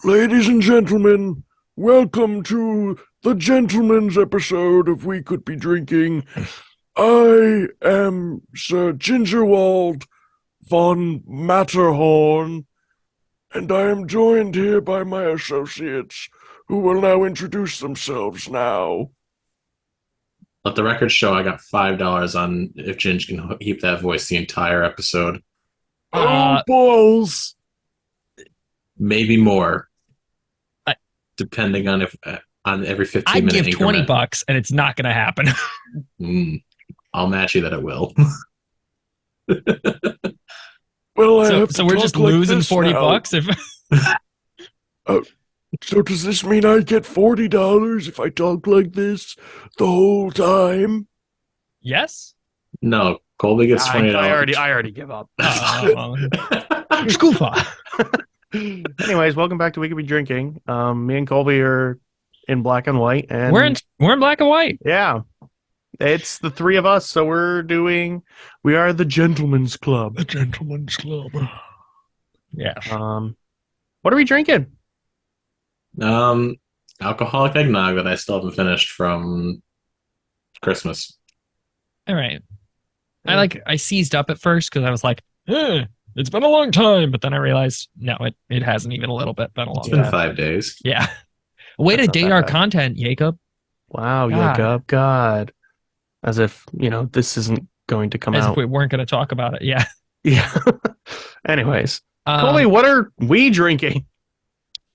Ladies and gentlemen, welcome to the gentleman's episode of We Could Be Drinking. I am Sir Gingerwald von Matterhorn, and I am joined here by my associates, who will now introduce themselves now. Let the record show I got $5 on if Ginge can keep that voice the entire episode. Oh, balls! Maybe more, depending on if on every 15 minute I'd give increment. $20 and it's not going to happen. I'll match you that it will. Well, so we're just losing $40 if So does this mean I get $40 if I talk like this the whole time? Yes. No, Colby gets $20. I already give up. Scoofa. Anyways, welcome back to We Could Be Drinking. Me and Colby are in black and white, and We're in black and white. yeah, it's the three of us. So we are the Gentleman's Club. The Gentleman's Club. Yeah. What are we drinking? Alcoholic eggnog that I still haven't finished from Christmas. All right. I seized up at first because I was like, it's been a long time, but then I realized no, it hasn't even a little bit been a long It's been time. 5 days. Yeah. Way That's to not date that our bad. content, Jacob. Wow, God. Jacob, God, as if this isn't going to come As out. if we weren't going to talk about it. Yeah. Yeah. Anyways, Colby, what are we drinking?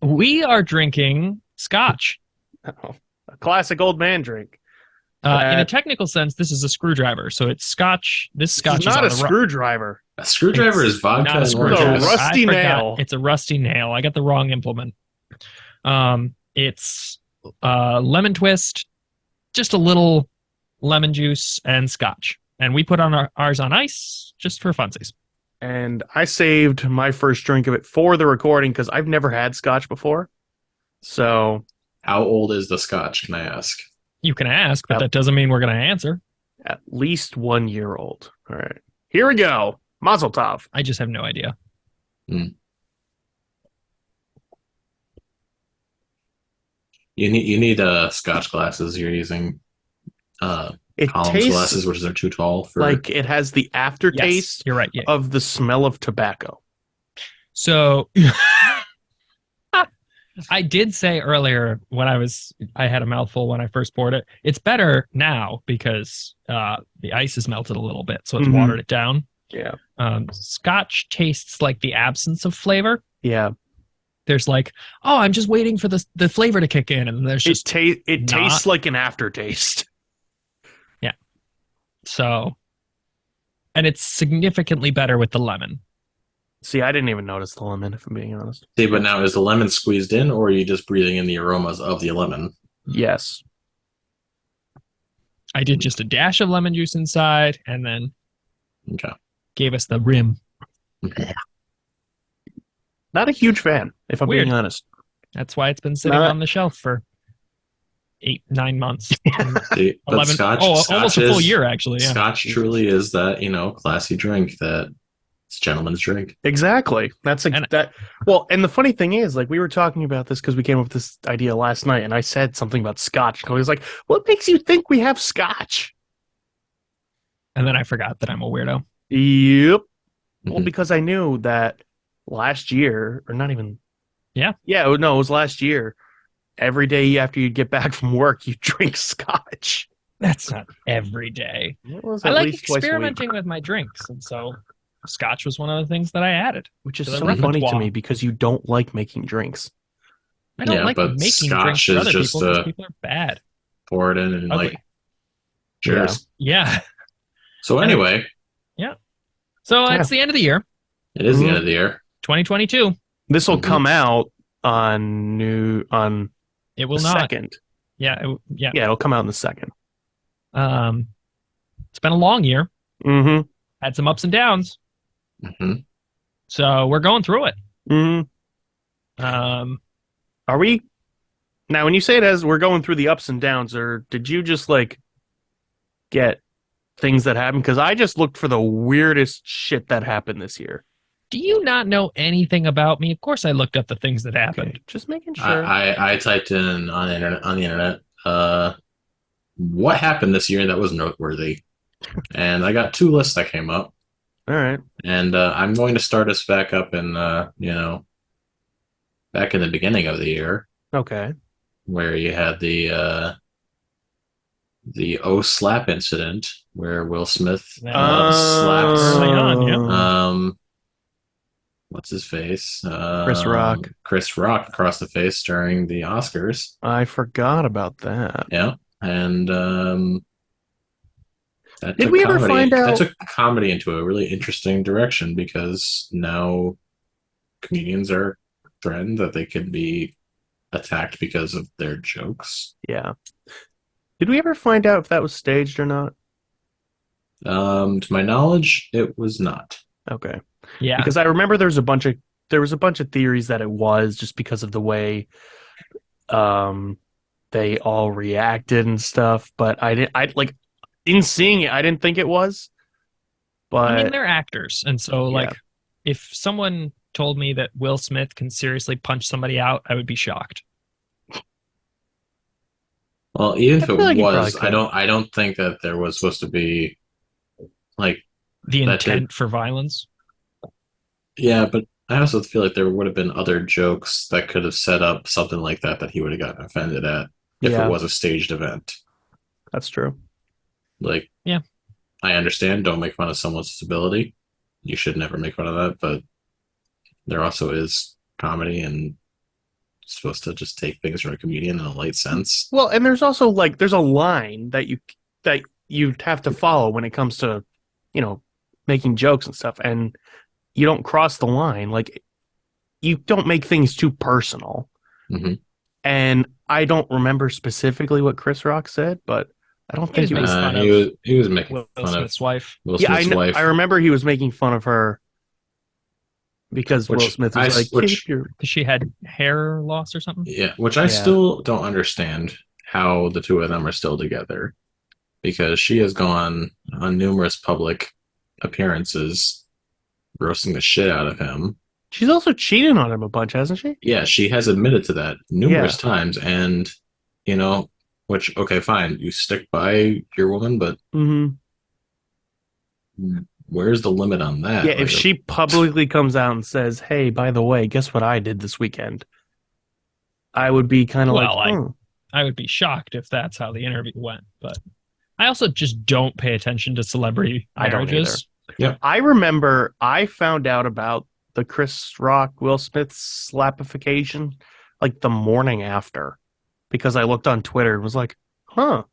We are drinking scotch. Oh, a classic old man drink. In a technical sense, this is a screwdriver. So it's scotch. This scotch It's is not on a the screwdriver. A screwdriver is vodka not a and screwdriver. orange juice. Rusty I forgot. nail. It's a rusty nail. I got the wrong implement. It's lemon twist, just a little lemon juice and scotch. And we put on ours on ice just for funsies. And I saved my first drink of it for the recording because I've never had scotch before. So How old is the scotch, can I ask? You can ask, but Yep. that doesn't mean we're going to answer. at least 1 year old. All right. Here we go. Mazel tov. I just have no idea. You need scotch glasses. You're using It Collins tastes glasses, which are too tall for. like it has the Yes, aftertaste you're right. Yeah. of the smell of tobacco. So I did say earlier when I had a mouthful when I first poured it. It's better now because the ice has melted a little bit, so it's Mhm. watered it down. Yeah. Scotch tastes like the absence of flavor. Yeah. There's like, oh, I'm just waiting for the flavor to kick in, and there's just It not- tastes like an aftertaste. so, and it's significantly better with the lemon. See, I didn't even notice the lemon, if I'm being honest. See, but now is the lemon squeezed in, or are you just breathing in the aromas of the lemon? Yes. I did just a dash of lemon juice inside, and then Okay. gave us the rim. Not a huge fan, if I'm Weird. being honest. That's why it's been sitting Not- on the shelf for 8-9 months. See, but 11, scotch, almost a full is- year, actually. Yeah. Scotch truly is that classy drink that it's a gentleman's drink. Exactly. That's And- that. Well, and the funny thing is, like, we were talking about this because we came up with this idea last night, and I said something about scotch. And he was like, "What makes you think we have scotch?" And then I forgot that I'm a weirdo. Yep. Well, Mhm. because I knew that last year, or not even. Yeah. Yeah. No, it was last year. Every day after you get back from work, you drink scotch. That's not every day. It was I at like least twice a week, experimenting with my drinks, and so scotch was one of the things that I added. which is to the so funny to repertoire. me because you don't like making drinks. I don't Yeah, like but making scotch drinks for is other just, people because people are bad. Pour it in and Ugly. like, cheers. Yeah. So anyway, So Yeah. it's the end of the year, it is the Mhm. end of the year. 2022. This will Mhm. come out on It will the not. second. Yeah. Yeah, it'll come out in the second. It's been a long year. Mm-hmm. Had some ups and downs. hmm So we're going through it. Mm-hmm. Are we now? When you say it as we're going through the ups and downs, or did you just like get things that happened? Because I just looked for the weirdest shit that happened this year. Do you not know anything about me? Of course, I looked up the things that Okay, happened. just making sure. I typed in on the internet, what happened this year that was noteworthy, and I got 2 lists that came up, All right. and I'm going to start us back up in back in the beginning of the year Okay. where you had the O slap incident where Will Smith slapped Early on, yeah. what's his face? Chris Rock. Chris Rock across the face during the Oscars. I forgot about that. Yeah. And that Did took we ever comedy, find that out- took comedy into a really interesting direction because now comedians are threatened that they could be attacked because of their jokes. Yeah. Did we ever find out if that was staged or not? To my knowledge, it was not. Okay. Yeah. Because I remember there was a bunch of theories that it was just because of the way they all reacted and stuff, but in seeing it I didn't think it was. But I mean, they're actors. And so, Yeah. like, if someone told me that Will Smith can seriously punch somebody out, I would be shocked. Well, even if I it feel like he was, probably could. I don't think that there was supposed to be like The That did- intent for violence. yeah, but I also feel like there would have been other jokes that could have set up something like that he would have gotten offended at if Yeah. it was a staged event. that's true. Like, Yeah. I understand, don't make fun of someone's disability. You should never make fun of that, but there also is comedy and supposed to just take things from a comedian in a light sense. Well, and there's also there's a line that you have to follow when it comes to, making jokes and stuff, and you don't cross the line. Like, you don't make things too personal. Mhm. And I don't remember specifically what Chris Rock said, but I don't think He was making fun of he was making Will fun of Smith's wife. Will Yeah, Smith's wife. I remember he was making fun of her because Will Smith was which Because she had hair loss or something. Yeah, which I Yeah. still don't understand how the two of them are still together, because she has gone on numerous public appearances roasting the shit out of him. She's also cheated on him a bunch, hasn't she? Yeah, she has admitted to that numerous times, and which, okay, fine, you stick by your woman, but Mm-hmm. where's the limit on that? Yeah, if she publicly comes out and says, "Hey, by the way, guess what I did this weekend?" I would be kind of Well, like, I would be shocked if that's how the interview went. But I also just don't pay attention to celebrity I don't marriages. I remember I found out about the Chris Rock Will Smith slapification like the morning after, because I looked on Twitter and was like, "Huh,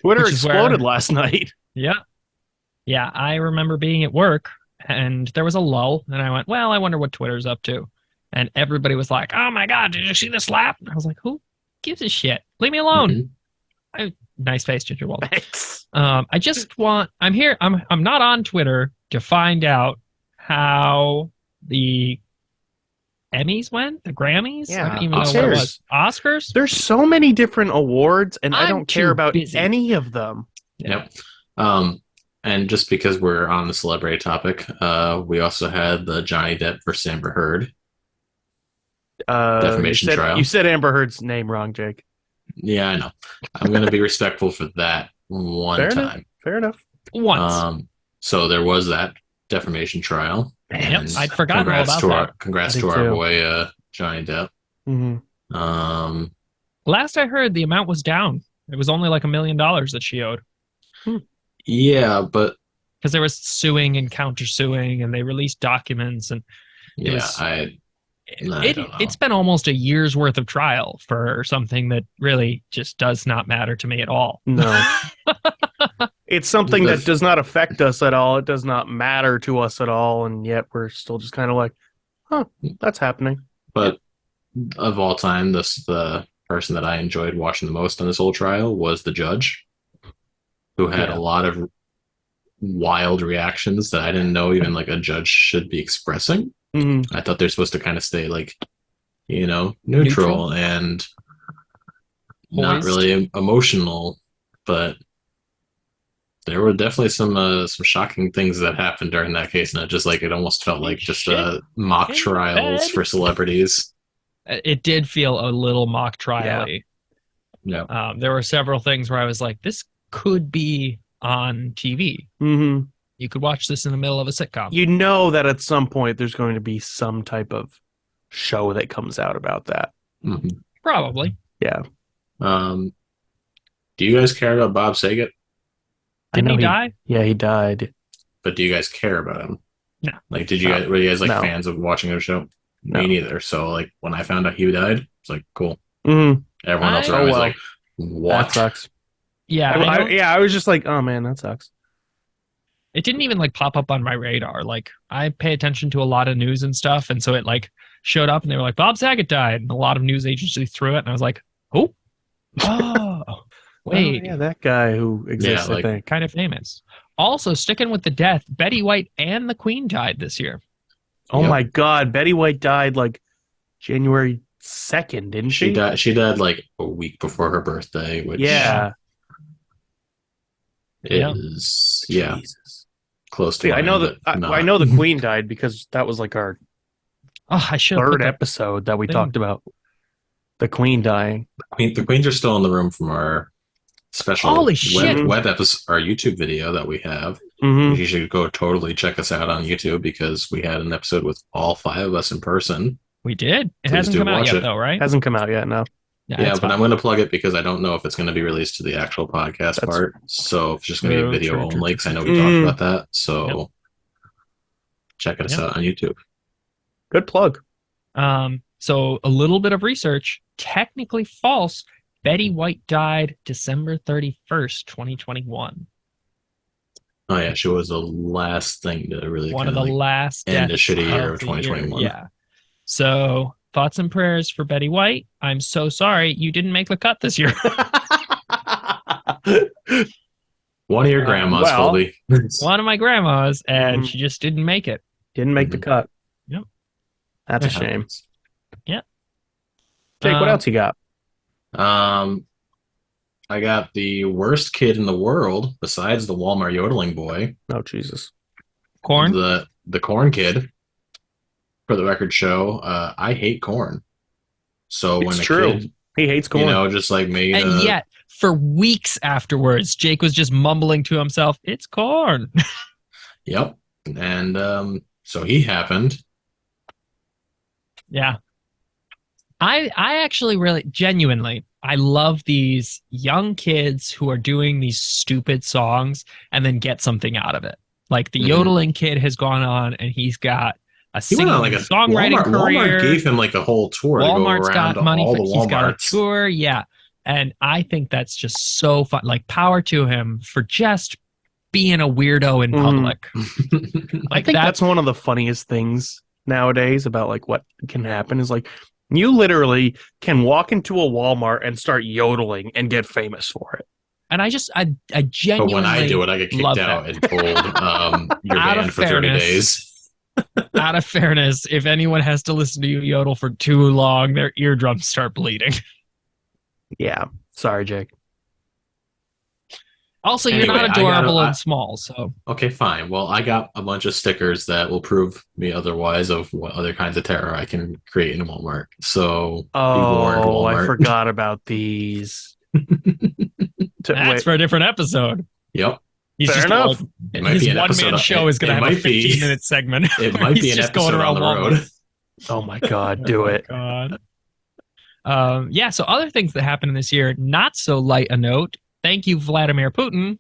Twitter Which is exploded where- last night." Yeah. Yeah, I remember being at work and there was a lull and I went, well, I wonder what Twitter's up to. And everybody was like, oh my God, did you see the slap? I was like, who gives a shit? Leave me alone. Mhm. Nice face, Ginger Wald. Thanks. I just want, I'm here. I'm not on Twitter to find out how the Emmys went, the Grammys. Yeah, I don't even know Oscars. what it was. Oscars? There's so many different awards, and I I'm don't care too about busy. any of them. Yep. And just because we're on the celebrity topic, we also had the Johnny Depp versus Amber Heard defamation trial. You said Amber Heard's name wrong, Jake. Yeah, I know. I'm going to be respectful for that one Fair time. enough. Fair enough. Once. So there was that defamation trial. Yep, and I'd forgotten all about that. Congrats I to did our too. boy Johnny Depp. Mm-hmm. Last I heard, the amount was down. It was only like $1 million that she owed. Yeah, but Because there was suing and countersuing, and they released documents, and yeah, was- I don't know. it's been almost a year's worth of trial for something that really just does not matter to me at all. No. It's something The- that does not affect us at all. It does not matter to us at all, and yet we're still just kind of like, huh, that's happening. But of all time, the person that I enjoyed watching the most on this whole trial was the judge, who had Yeah. a lot of wild reactions that I didn't know even like a judge should be expressing. Mm-hmm. I thought they're supposed to kind of stay like, neutral Neutral. and not Poised. really emotional, but There were definitely some shocking things that happened during that case, and it almost felt like just Shit. mock In trials bed. for celebrities. It did feel a little mock trial-y. Yeah. There were several things where I was like, this could be on TV. Mm-hmm. You could watch this in the middle of a sitcom. You know that at some point there's going to be some type of show that comes out about that. Mhm. Probably. Yeah. Do you guys care about Bob Saget? Didn't he die? Yeah, he died. But do you guys care about him? No. Like, were you guys like No. fans of watching their show? No. Me neither. So like when I found out he died, it's like cool. Mm-hmm. Everyone else Oh, around me was well. like, what? That sucks. Yeah, I know. I was just like, oh man, that sucks. It didn't even like pop up on my radar. Like I pay attention to a lot of news and stuff, and so it like showed up, and they were like, Bob Saget died, and a lot of news agencies threw it, and I was like, who? Oh, wait, Oh, yeah, that guy who exists, Yeah, I think. kind of famous. Also, sticking with the death, Betty White and the Queen died this year. Oh Yep. my God, Betty White died like January 2nd, didn't she? She died like a week before her birthday, which Yeah. is Jesus. close to See, I know mine, that but not. I know the Queen died because that was like our Oh, I should have third put that. episode that we thing. talked about the Queen dying. The Queens are still in the room from our special Holy shit. web episode, our YouTube video that we have. Mm-hmm. You should go totally check us out on YouTube because we had an episode with all 5 of us in person. We did. It Please hasn't do come out watch yet, it. though, right? Hasn't come out yet, no. Yeah, it's but fine. I'm going to plug it because I don't know if it's going to be released to the actual podcast That's- part. So it's just going to be True, a video true, only true, because I know true, we true. talked about that. So check us Yep. out on YouTube. Good plug. So a little bit of research. Technically false. Betty White died December 31st, 2021. Oh yeah, she was the last thing to really One of the last end a deaths shitty year of the year. 2021. Yeah. So thoughts and prayers for Betty White. I'm so sorry you didn't make the cut this year. One of your grandmas, well, Colby. One of my grandmas, and Mhm. she just didn't make it. Didn't make the Mhm. cut. Yep. That's a It shame. happens. Jake, what else you got? I got the worst kid in the world besides the Walmart yodeling boy, Oh, Jesus. Corn. the corn kid. For the record show, I hate corn. So It's when a true. kid, He hates corn. just like made And yet, for weeks afterwards, Jake was just mumbling to himself, "It's corn." Yep. And so he happened. Yeah. I actually really genuinely I love these young kids who are doing these stupid songs and then get something out of it. Like the Mhm. yodeling kid has gone on and he's got a He singing went on like a songwriting Walmart career. gave him like a whole tour Walmart's to go around got money all for the he's got a Walmarts. tour, yeah. And I think that's just so fun. Like power to him for just being a weirdo in Mhm. public. I Like think that's one of the funniest things nowadays about like what can happen is like you literally can walk into a Walmart and start yodeling and get famous for it. and I But genuinely when I do it, I get love kicked out that. and told you're Out of banned for 30 fairness. days. Out of fairness, if anyone has to listen to you yodel for too long, their eardrums start bleeding. Yeah. Sorry, Jake. Also, Anyway, you're I not gotta- adorable I- and small, so Okay, fine. Well, I got a bunch of stickers that will prove me otherwise of what other kinds of terror I can create in Walmart. So be warned, Oh, I Walmart. forgot about these. that's for a different episode. Yep. He's Fair just enough. It might his be an one episode. man show is going to it have a might be- 15-minute segment. It where might he's be an just going episode on around the road. Walmart. Oh my God, do Oh my it. God. Yeah, so other things that happened this year, not so light a note. Thank you, Vladimir Putin.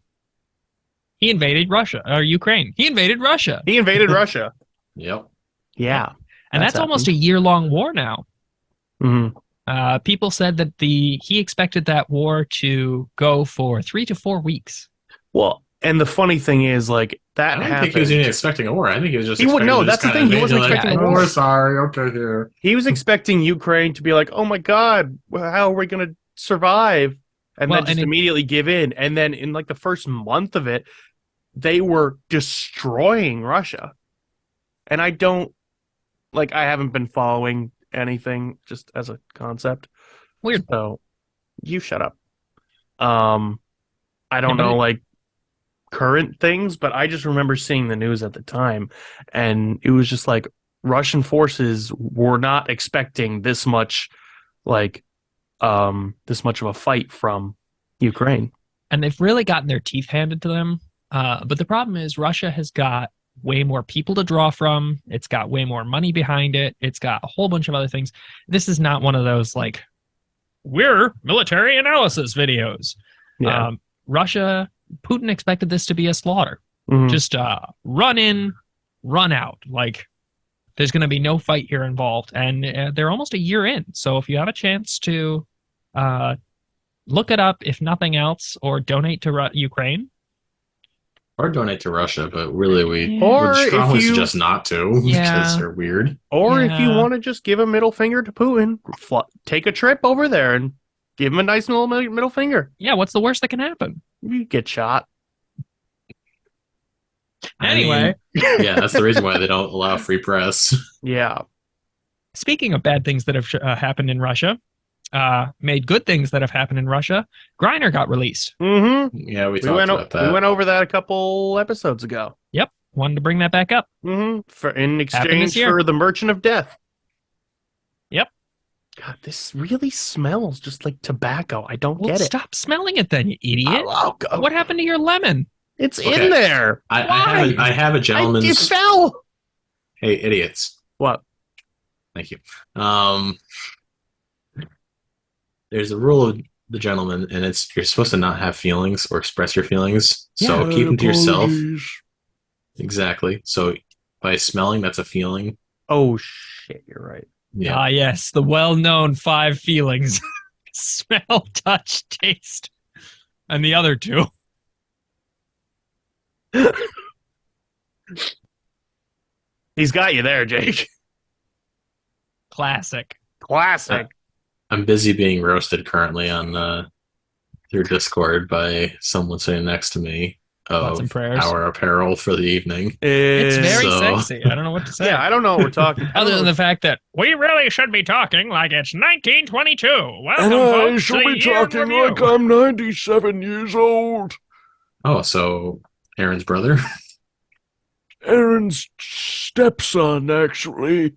He invaded Russia, or Ukraine. He invaded Russia. He invaded Russia. Yep. Yeah. And that's That's almost a year-long war now. Mhm. People said that he expected that war to go for 3 to 4 weeks. Well, and the funny thing is, like, I that don't happened. think he was even expecting a war. I think he was just. He would- expecting no, to just that's the kinda thing. He wasn't invade, expecting a oh, war. we're sorry. Okay, here. He was expecting Ukraine to be like, "Oh my God, how are we going to survive?" And Well, then just and it- immediately give in. And then in like the first month of it, they were destroying Russia. And I haven't been following anything just as a concept. Weird. So you shut up. I don't Yeah, but know, like current things, but I just remember seeing the news at the time, and it was just like Russian forces were not expecting this much, like, this much of a fight from Ukraine. And they've really gotten their teeth handed to them. But the problem is Russia has got way more people to draw from. It's got way more money behind it. It's got a whole bunch of other things. This is not one of those like, we're military analysis videos. Yeah. Russia, Putin expected this to be a slaughter. Mhm. Just run in, run out. Like, there's going to be no fight here involved. And they're almost a year in. So if you have a chance to look it up, if nothing else, or donate to Ukraine. Or donate to Russia, but really we Or would if strongly you- suggest not to Yeah. because they're weird. Or if you Yeah. want to just give a middle finger to Putin, take a trip over there and give him a nice little middle finger. Yeah, what's the worst that can happen? You get shot. Anyway. Yeah, that's the reason why they don't allow free press. Yeah. Speaking of bad things that have happened in Russia, made good things that have happened in Russia, Griner got released. Mm-hmm. Yeah, we We talked went, about that. we went over that a couple episodes ago. Wanted to bring that back up. Mm-hmm. For in this exchange year. for the Merchant of Death. Yep. God, this really smells just like tobacco. I don't Well, get it. stop smelling it then, you idiot. Oh, What happened to your lemon? It's Okay. in there. I have a It gentleman's. fell. Hey, idiots! What? Thank you. There's a rule of the gentleman, and it's you're supposed to not have feelings or express your feelings. So My keep them to yourself. apologies. Exactly. So by smelling, that's a feeling. Oh shit! You're right. Yeah. Ah, yes, the well-known 5 feelings: smell, touch, taste, and the other 2. He's got you there, Jake. Classic. Classic. I'm busy being roasted currently on through Discord by someone sitting next to me Thoughts of and prayers. our apparel for the evening. It's very So- sexy. I don't know what to say. Yeah, I don't know what we're talking. I don't Other than know. the fact that we really should be talking like it's 1922. Welcome, And I folks, shall to the be year in talking review. like I'm 97 years old. Oh, so Aaron's brother? Aaron's stepson, actually.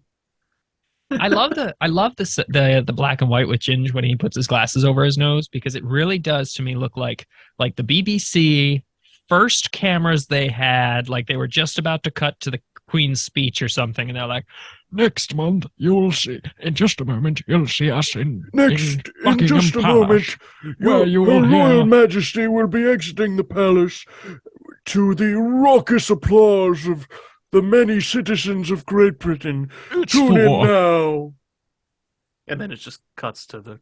I love the black and white with Ginge when he puts his glasses over his nose, because it really does to me look like the BBC first cameras they had, like they were just about to cut to the Queen's speech or something, and they're like, Next month, you'll see. In just a moment, you'll see us in Buckingham just a Palace, moment. where you will Her hear- Royal Majesty will be exiting the palace to the raucous applause of the many citizens of Great Britain. It's Tune in for- now. And then it just cuts to the.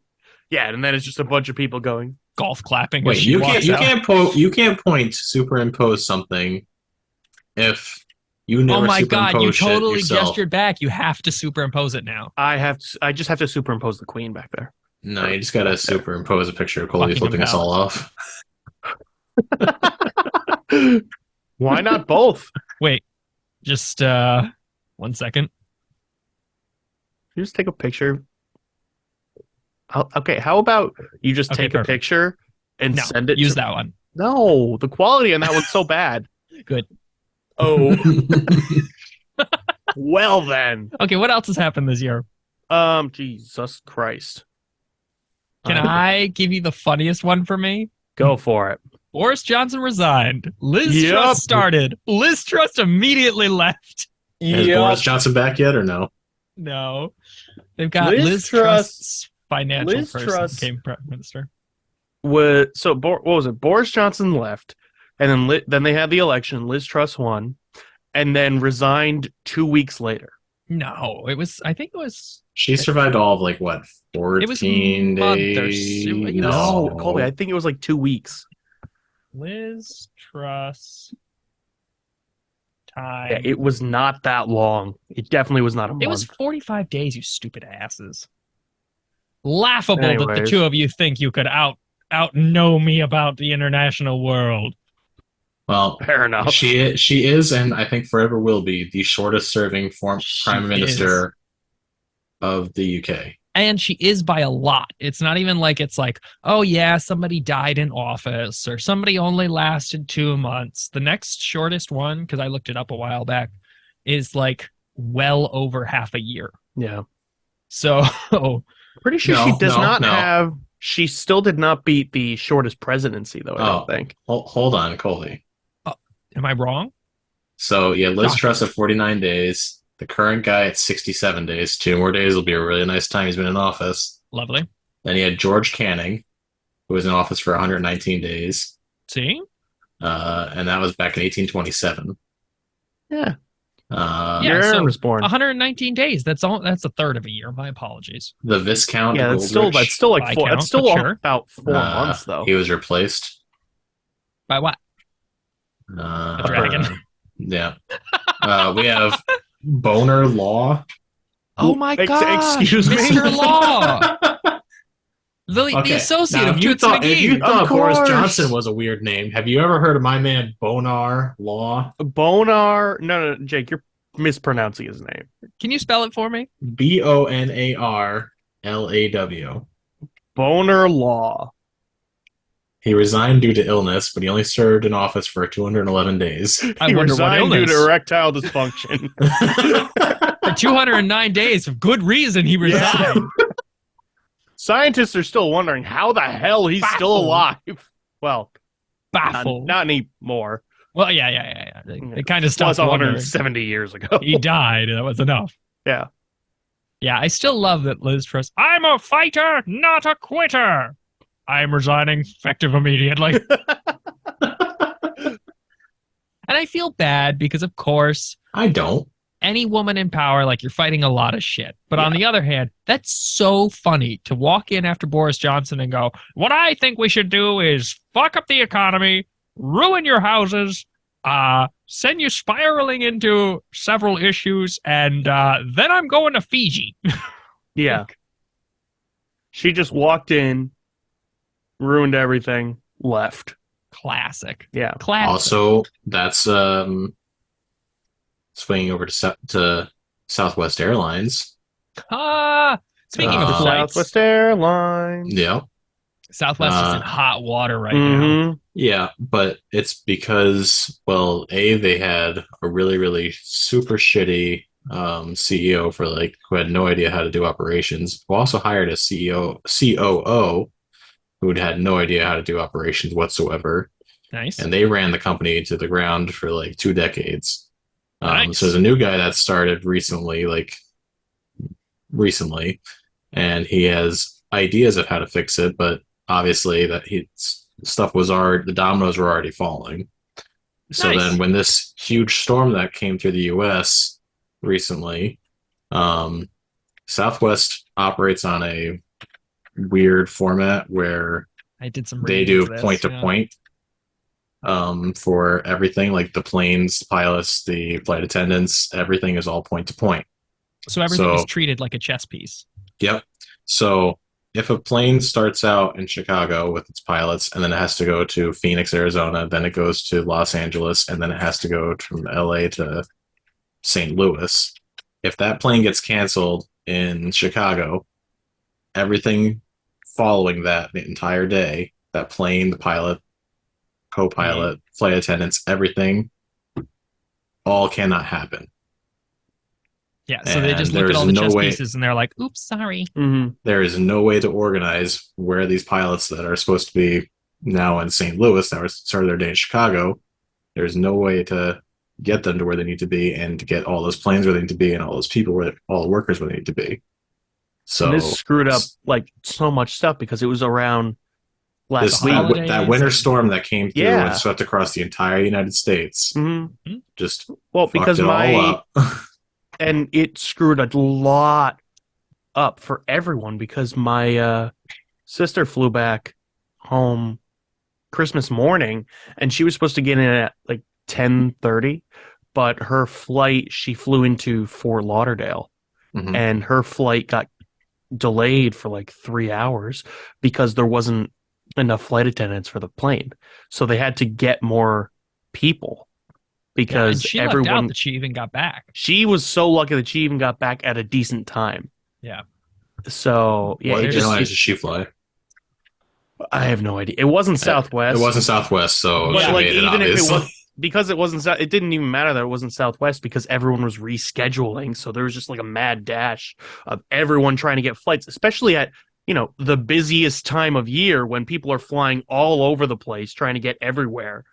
Yeah, and then it's just a bunch of people going. golf clapping. Wait, as she you walks can't out. you can't point superimpose something if you never Oh my god, you superimpose shit totally yourself. gestured back. You have to superimpose it now. I just have to superimpose the Queen back there. No, you just gotta superimpose a picture of Colby Buckingham flipping us all off. Why not both? Wait, just 1 second. You just take a picture. Okay, how about you just Okay, take a perfect. picture and No, send it use to that one. No, the quality on that one's so bad. Good. Oh, well then. Okay, what else has happened this year? Jesus Christ. Can I give you the funniest one for me? Go for it. Boris Johnson resigned. Liz Yep. Truss started. Liz Truss immediately left. Is Boris Johnson back yet or no? No. They've got Liz Liz Truss- Truss, financial Liz person, Truss- became prime minister. What was it? Boris Johnson left, and then they had the election. Liz Truss won, and then resigned 2 weeks later. No, I think it was, She survived all of like what, 14 It was a month or days? so, it was- No, Colby, I think it was like 2 weeks. Liz Truss time. Yeah, it was not that long. It definitely was not a month. It was 45 days, you stupid asses. Laughable that the Anyways. two of you think you could out know me about the international world. Well, Fair enough. she is, and I think forever will be the shortest serving She prime minister of the UK. And she is by a lot. It's not even like it's like, oh yeah, somebody died in office or somebody only lasted 2 months. The next shortest one, because I looked it up a while back, is like well over half a year. Yeah. So Pretty sure No, she does no, not no. have. She still did not beat the shortest presidency, though. I don't think. Hold on, Colby. am I wrong? So yeah, Liz Shocking. Truss at 49 days. The current guy at 67 days. 2 more days will be a really nice time he's been in office. Lovely. Then he had George Canning, who was in office for 119 days. See? And that was back in 1827. Yeah. Yeah, Aaron so was born. 119 days. That's a third of a year. My apologies. The Viscount Yeah, that's still Goldrich, like By 4. count, That's still but sure. about 4 months, though. he was replaced. By what? A dragon. Yeah. We have Boner Law. Oh my gosh. excuse me? Mr. Law. The Okay, associate now, of if you Toots thought McGee. Boris course. Johnson was a weird name, have you ever heard of my man Bonar Law? Bonar. No, Jake, you're mispronouncing his name. Can you spell it for me? Bonarlaw. Bonar Law. He resigned due to illness, but he only served in office for 211 days. I He wonder what resigned due illness. to erectile dysfunction. For 209 days of good reason he resigned. Scientists are still wondering how the hell he's still Baffled. alive. Well, Baffled. not anymore. Well, yeah. They kind of It was stopped wondering. 170 years ago. He died. That was enough. Yeah. Yeah, I still love that Liz Truss. I'm a fighter, not a quitter. I'm resigning, effective immediately. And I feel bad because, of course, I don't. any woman in power, like, you're fighting a lot of shit. But on the other hand, that's so funny to walk in after Boris Johnson and go, what I think we should do is fuck up the economy, ruin your houses, send you spiraling into several issues, and then I'm going to Fiji. Yeah. She just walked in, ruined everything, left. Classic. Yeah. Classic. Also, that's swinging over to Southwest Airlines. Speaking of flights, Southwest Airlines. Yeah. Southwest is in hot water right now. Mhm. Yeah, but it's because, well, they had a really, really super shitty CEO for who had no idea how to do operations, who also hired a COO who had no idea how to do operations whatsoever. Nice. And they ran the company to the ground for 2 decades. Nice. So there's a new guy that started recently, and he has ideas of how to fix it, but obviously the dominoes were already falling. So Nice. then when this huge storm that came through the US recently, Southwest operates on a weird format where I did some they reading do of this, point to yeah. point for everything, like the planes, pilots, the flight attendants, everything is all point to point. So everything is So- treated like a chess piece. Yep. So if a plane starts out in Chicago with its pilots and then it has to go to Phoenix, Arizona, then it goes to Los Angeles, and then it has to go from LA to St. Louis. If that plane gets canceled in Chicago, everything following that the entire day, that plane, the pilot, co-pilot, flight attendants, everything, all cannot happen. Yeah, so they just And look at all there's the no chess way- pieces and they're like, oops, sorry. Mhm. There is no way to organize where these pilots that are supposed to be now in St. Louis, that were started their day in Chicago, there's no way to get them to where they need to be and to get all those planes where they need to be and all those people all the workers where they need to be. So And this screwed up so much stuff because it was around last this week. holidays that winter and- storm that came through Yeah. and swept across the entire United States Mhm. just Well, fucked because it all up. and it screwed a lot up for everyone because my sister flew back home Christmas morning and she was supposed to get in at 10:30, but her flight, she flew into Fort Lauderdale Mhm. and her flight got delayed for 3 hours because there wasn't enough flight attendants for the plane. So they had to get more people Yeah, and because she lucked out that she even got back. she was so lucky that she even got back at a decent time. Yeah. So yeah, What it just airlines did she fly? I have no idea. It wasn't Southwest. It wasn't Southwest, so But she like made it even if it obvious. was because it wasn't it didn't even matter that it wasn't Southwest because everyone was rescheduling. So there was just like a mad dash of everyone trying to get flights, especially at the busiest time of year when people are flying all over the place trying to get everywhere.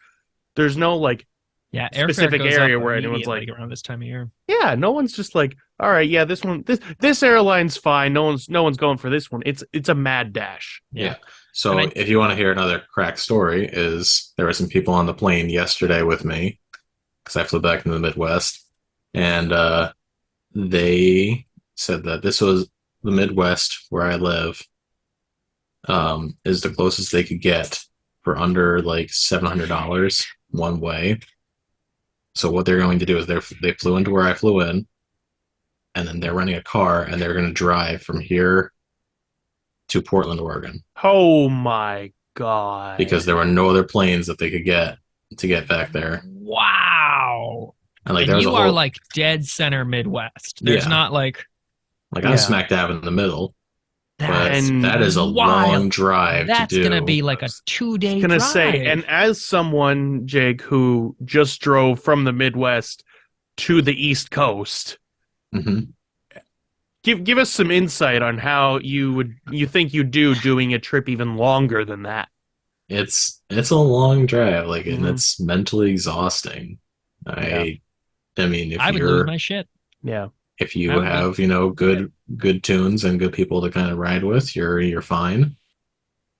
There's no like Yeah, airfare specific goes area up where anyone's like, immediately around this time of year. yeah, no one's just like, all right, yeah, this airline's fine. No one's going for this one. It's a mad dash. Yeah. So And if you want to hear another crack story, is there were some people on the plane yesterday with me because I flew back into the Midwest, and they said that this was the Midwest where I live, is the closest they could get for under like $700 one way. So what they're going to do is they flew into where I flew in, and then they're renting a car and they're going to drive from here to Portland, Oregon, Oh my god! because there were no other planes that they could get to get back there. Wow. And like And there was you a whole are like dead center Midwest. There's Yeah. not like like Yeah. I'm smack dab in the middle. But that's that is a wild. long drive That's to do. gonna be like a 2-day I was gonna drive. say, and as someone, Jake, who just drove from the Midwest to the East Coast, Mhm. give us some insight on how you think you do doing a trip even longer than that. It's a long drive, like, and Mhm. it's mentally exhausting. I mean, if I would you're lose my shit. Yeah. if you I would be- have good tunes and good people to kind of ride with, you're fine.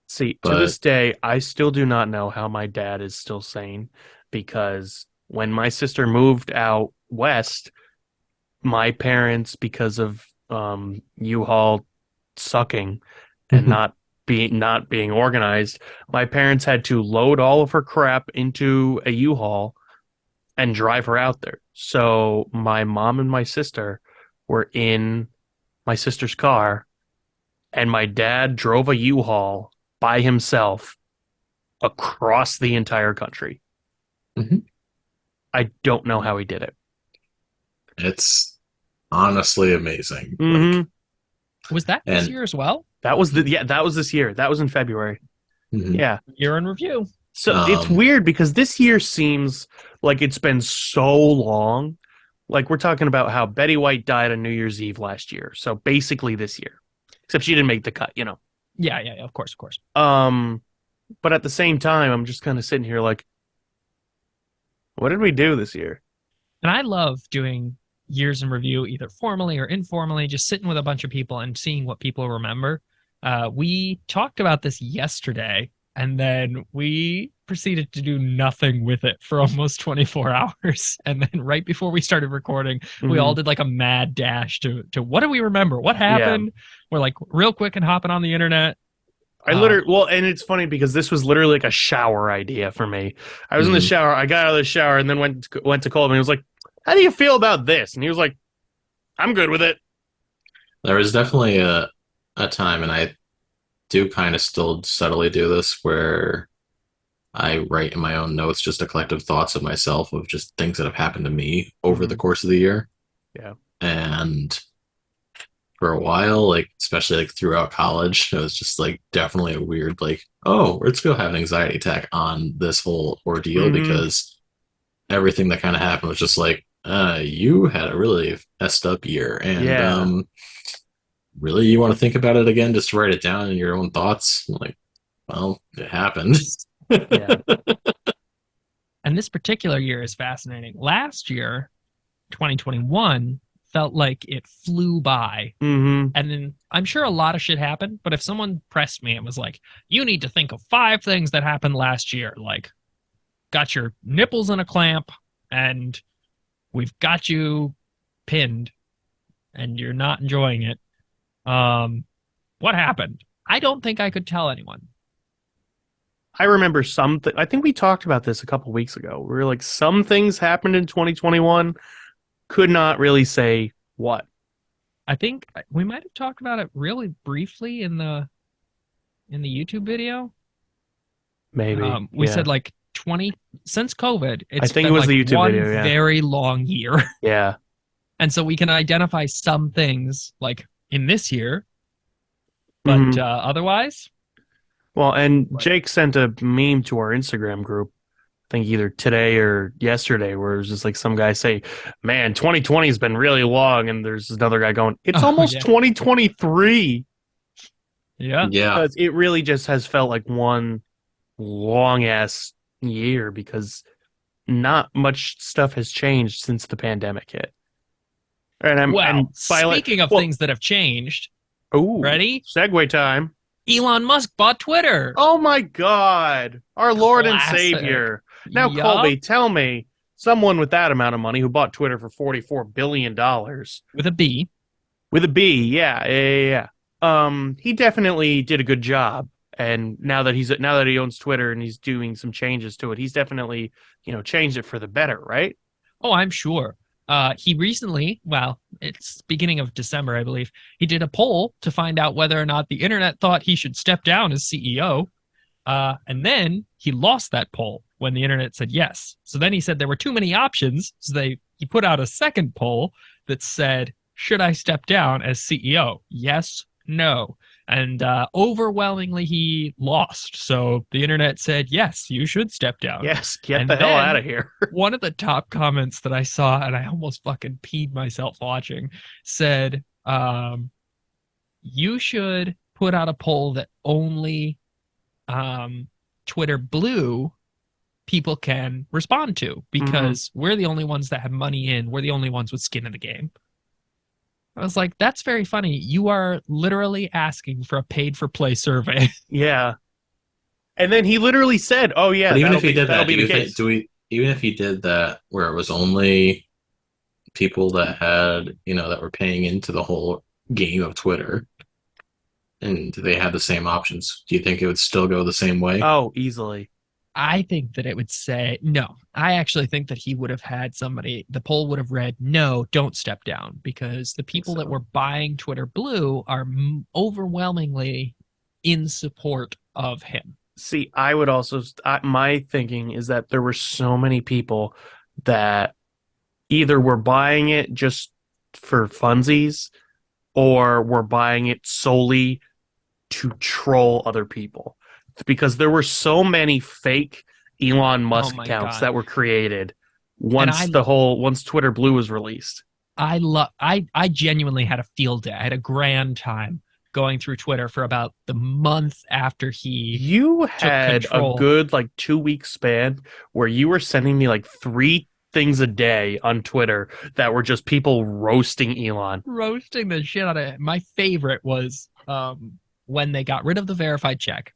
See, to But- this day, I still do not know how my dad is still sane because when my sister moved out west, my parents, because of U-Haul sucking and not being organized, my parents had to load all of her crap into a U-Haul and drive her out there. So my mom and my sister were in my sister's car, and my dad drove a U-Haul by himself across the entire country. Mhm. I don't know how he did it. It's honestly amazing. Mhm. Like, Was that this And- year as well? That was this year. That was in February. mhm. Yeah. Year in review. So it's weird because this year seems like it's been so long. Like we're talking about how Betty White died on New Year's Eve last year. So basically this year. Except she didn't make the cut, Yeah, of course. But at the same time, I'm just kind of sitting here like, what did we do this year? And I love doing years in review, either formally or informally, just sitting with a bunch of people and seeing what people remember. We talked about this yesterday, and then we proceeded to do nothing with it for almost 24 hours. And then right before we started recording, we all did like a mad dash to what do we remember? What happened? We're like real quick and hopping on the internet. I literally, and it's funny because this was literally like a shower idea for me. I was in the Mhm. shower, I got out of the shower, and then went to Colby, and he was like, "How do you feel about this?" And he was like, "I'm good with it." There was definitely a time, and I do kind of still subtly do this, where I write in my own notes just a collective thoughts of myself of just things that have happened to me over the course of the year. Yeah. And for a while, like especially like throughout college, it was just like definitely a weird like, oh, let's go have an anxiety attack on this whole ordeal Mhm. because everything that kind of happened was just like, you had a really messed up year, and Yeah. really you want to think about it again, just write it down in your own thoughts. I'm like, well, it happened. Yeah. And this particular year is fascinating. Last year, 2021, felt like it flew by. Mm-hmm. And then I'm sure a lot of shit happened, but if someone pressed me and was like, you need to think of 5 things that happened last year, like got your nipples in a clamp and we've got you pinned and you're not enjoying it. What happened? I don't think I could tell anyone. I remember something. I think we talked about this a couple weeks ago. We were like, some things happened in 2021. Could not really say what. I think we might have talked about it really briefly in the YouTube video. Maybe We yeah. said like 20 since COVID. It's think been it was like the YouTube one video, yeah. very long year, yeah. and so we can identify some things like in this year But Mhm. Otherwise, Well, and Jake sent a meme to our Instagram group, I think either today or yesterday, where it was just like some guy say, "Man, 2020 has been really long," and there's another guy going, "It's Oh, almost yeah. 2023," yeah. Yeah. because it really just has felt like one long ass year because not much stuff has changed since the pandemic hit. Well, By speaking of things that have changed, ready? Segue time. Elon Musk bought Twitter. Oh my God, our Lord and Classic. Savior. Now, Yup. Colby, tell me, someone with that amount of money who bought Twitter for $44 billion With a B. with a B, yeah. He definitely did a good job. And now that he owns Twitter and he's doing some changes to it, he's definitely, changed it for the better, right? Oh, I'm sure. He recently, well, it's beginning of December, I believe, he did a poll to find out whether or not the internet thought he should step down as CEO. And then he lost that poll when the internet said yes. So then he said there were too many options. So he put out a second poll that said, should I step down as CEO? Yes, no. And overwhelmingly, he lost. So the internet said, yes, you should step down. Yes, get And the hell then- out of here. One of the top comments that I saw, and I almost fucking peed myself watching, said, you should put out a poll that only Twitter Blue people can respond to because we're the only ones that have money in. We're the only ones with skin in the game. I was like, that's very funny. You are literally asking for a paid for play survey. Yeah. And then he literally said, "Oh yeah, But even if he did that'll that, be do the you case." think even if he did that where it was only people that had, that were paying into the whole game of Twitter and they had the same options, do you think it would still go the same way? Oh, easily. I think that it would say no. I actually think that he would have had the poll would have read, no, don't step down, because the people that were buying Twitter Blue are overwhelmingly in support of him. See, I would also, my thinking is that there were so many people that either were buying it just for funsies or were buying it solely to troll other people. Because there were so many fake Elon Musk my accounts God. that were created once Twitter Blue was released. I genuinely had a field day. I had a grand time going through Twitter for about the month after he You had a control. good 2-week span where you were sending me 3 things a day on Twitter that were just people roasting Elon. roasting the shit out of it. My favorite was when they got rid of the verified check.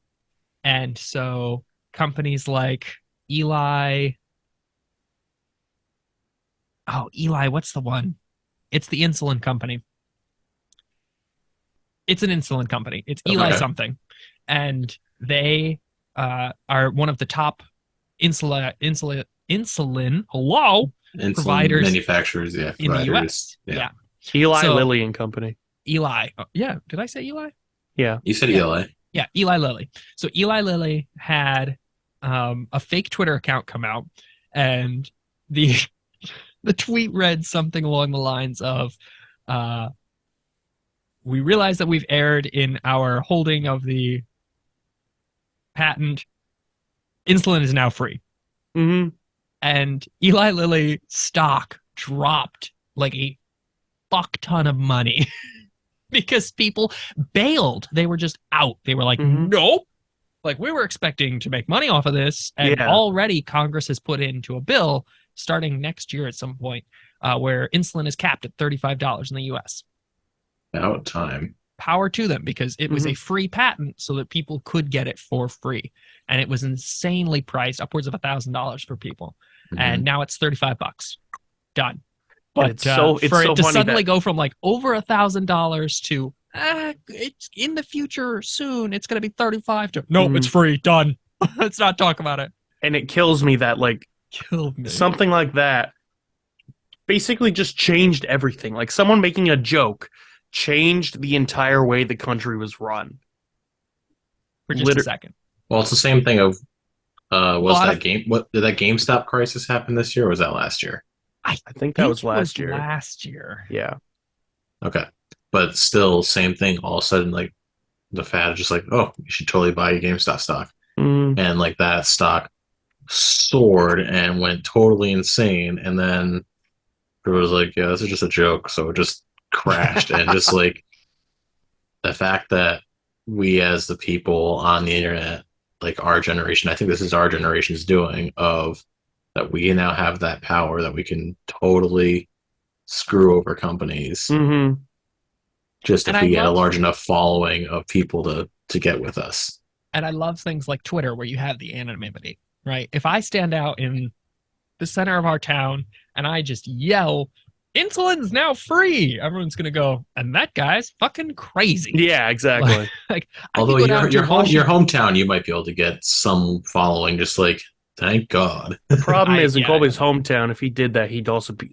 And so companies like Eli, what's the one? It's the insulin company. It's an insulin company. It's Eli Okay. something. And they are one of the top insulin Insulin providers manufacturers, yeah, in the providers. US. Yeah. Eli So- Lilly and Company. Eli. Yeah. Did I say Eli? Yeah. You said Yeah. ELA. Yeah, Eli Lilly. So Eli Lilly had a fake Twitter account come out, and the the tweet read something along the lines of, "We realize that we've erred in our holding of the patent. Insulin is now free." Mm-hmm. And Eli Lilly stock dropped like a fuck ton of money. Because people bailed. They were just out. They were like, Mhm. nope. Like, we were expecting to make money off of this. And Yeah. already Congress has put into a bill starting next year at some point where insulin is capped at $35 in the US. About time. Power to them, because it was a free patent so that people could get it for free. And it was insanely priced, upwards of $1,000 for people. And now it's $35. Done. But it's so for it to funny suddenly that- go from over $1,000 to it's in the future soon, it's going to be 35 to nope, it's free, done. Let's not talk about it. And it kills me that Killed me. something like that basically just changed everything. Like someone making a joke changed the entire way the country was run. For just a liter- second. Well, it's the same thing of Lot of- what did that GameStop crisis happen this year or was that last year? I think that was last year. Last year. Yeah. Okay. But still same thing, all of a sudden the fad, just like, oh, you should totally buy your GameStop stock, Mm. and like that stock soared and went totally insane, and then it was like, yeah, this is just a joke, so it just crashed, and just like the fact that we as the people on the internet, like our generation, I think this is our generation's doing of that we now have that power that we can totally screw over companies Hmm. just if And I we get a love large enough following of people to get with us. and I love things like Twitter where you have the anonymity, right? If I stand out in the center of our town and I just yell, "Insulin's now free," everyone's gonna go, and that guy's fucking crazy. Yeah, exactly. Like I could Although go down to your Washington. hometown, you might be able to get some following. Just like, thank God. Problem is, in yeah. Colby's hometown, if he did that,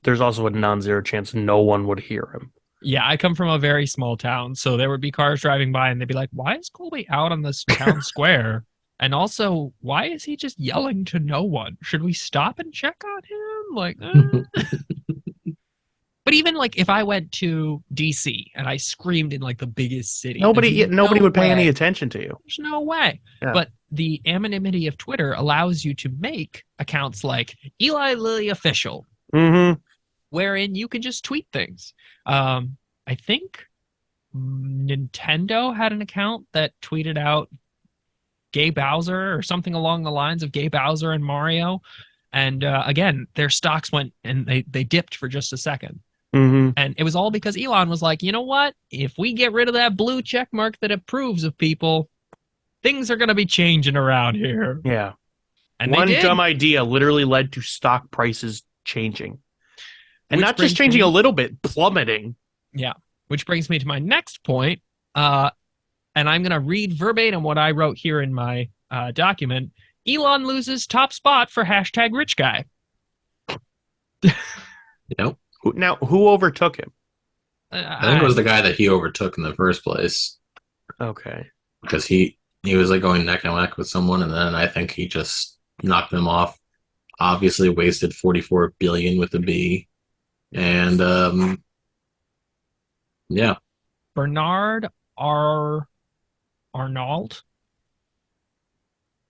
there's also a non-zero chance no one would hear him. Yeah, I come from a very small town, so there would be cars driving by and they'd be like, "Why is Colby out on this town square? And also, why is he just yelling to no one? Should we stop and check on him?" Like, But even like if I went to DC and I screamed in like the biggest city, Nobody there's no would pay any way. attention to you. There's no way. Yeah. But the anonymity of Twitter allows you to make accounts like Eli Lilly Official, Mm-hmm. wherein you can just tweet things. I think Nintendo had an account that tweeted out Gay Bowser or something along the lines of Gay Bowser and Mario. And again, their stocks went and they dipped for just a second. Mm-hmm. And it was all because Elon was like, you know what? If we get rid of that blue check mark that approves of people, things are going to be changing around here. Yeah. And One they did. dumb idea literally led to stock prices changing. And Which not brings just changing me- a little bit, plummeting. Yeah. Which brings me to my next point. And I'm going to read verbatim what I wrote here in my document. Elon loses top spot for hashtag rich guy. Yep. Now, who overtook him? I think it was the guy that he overtook in the first place Okay. because he was like going neck and neck with someone, and then I think he just knocked them off. Obviously, wasted 44 billion with the B, and yeah, Bernard Arnault.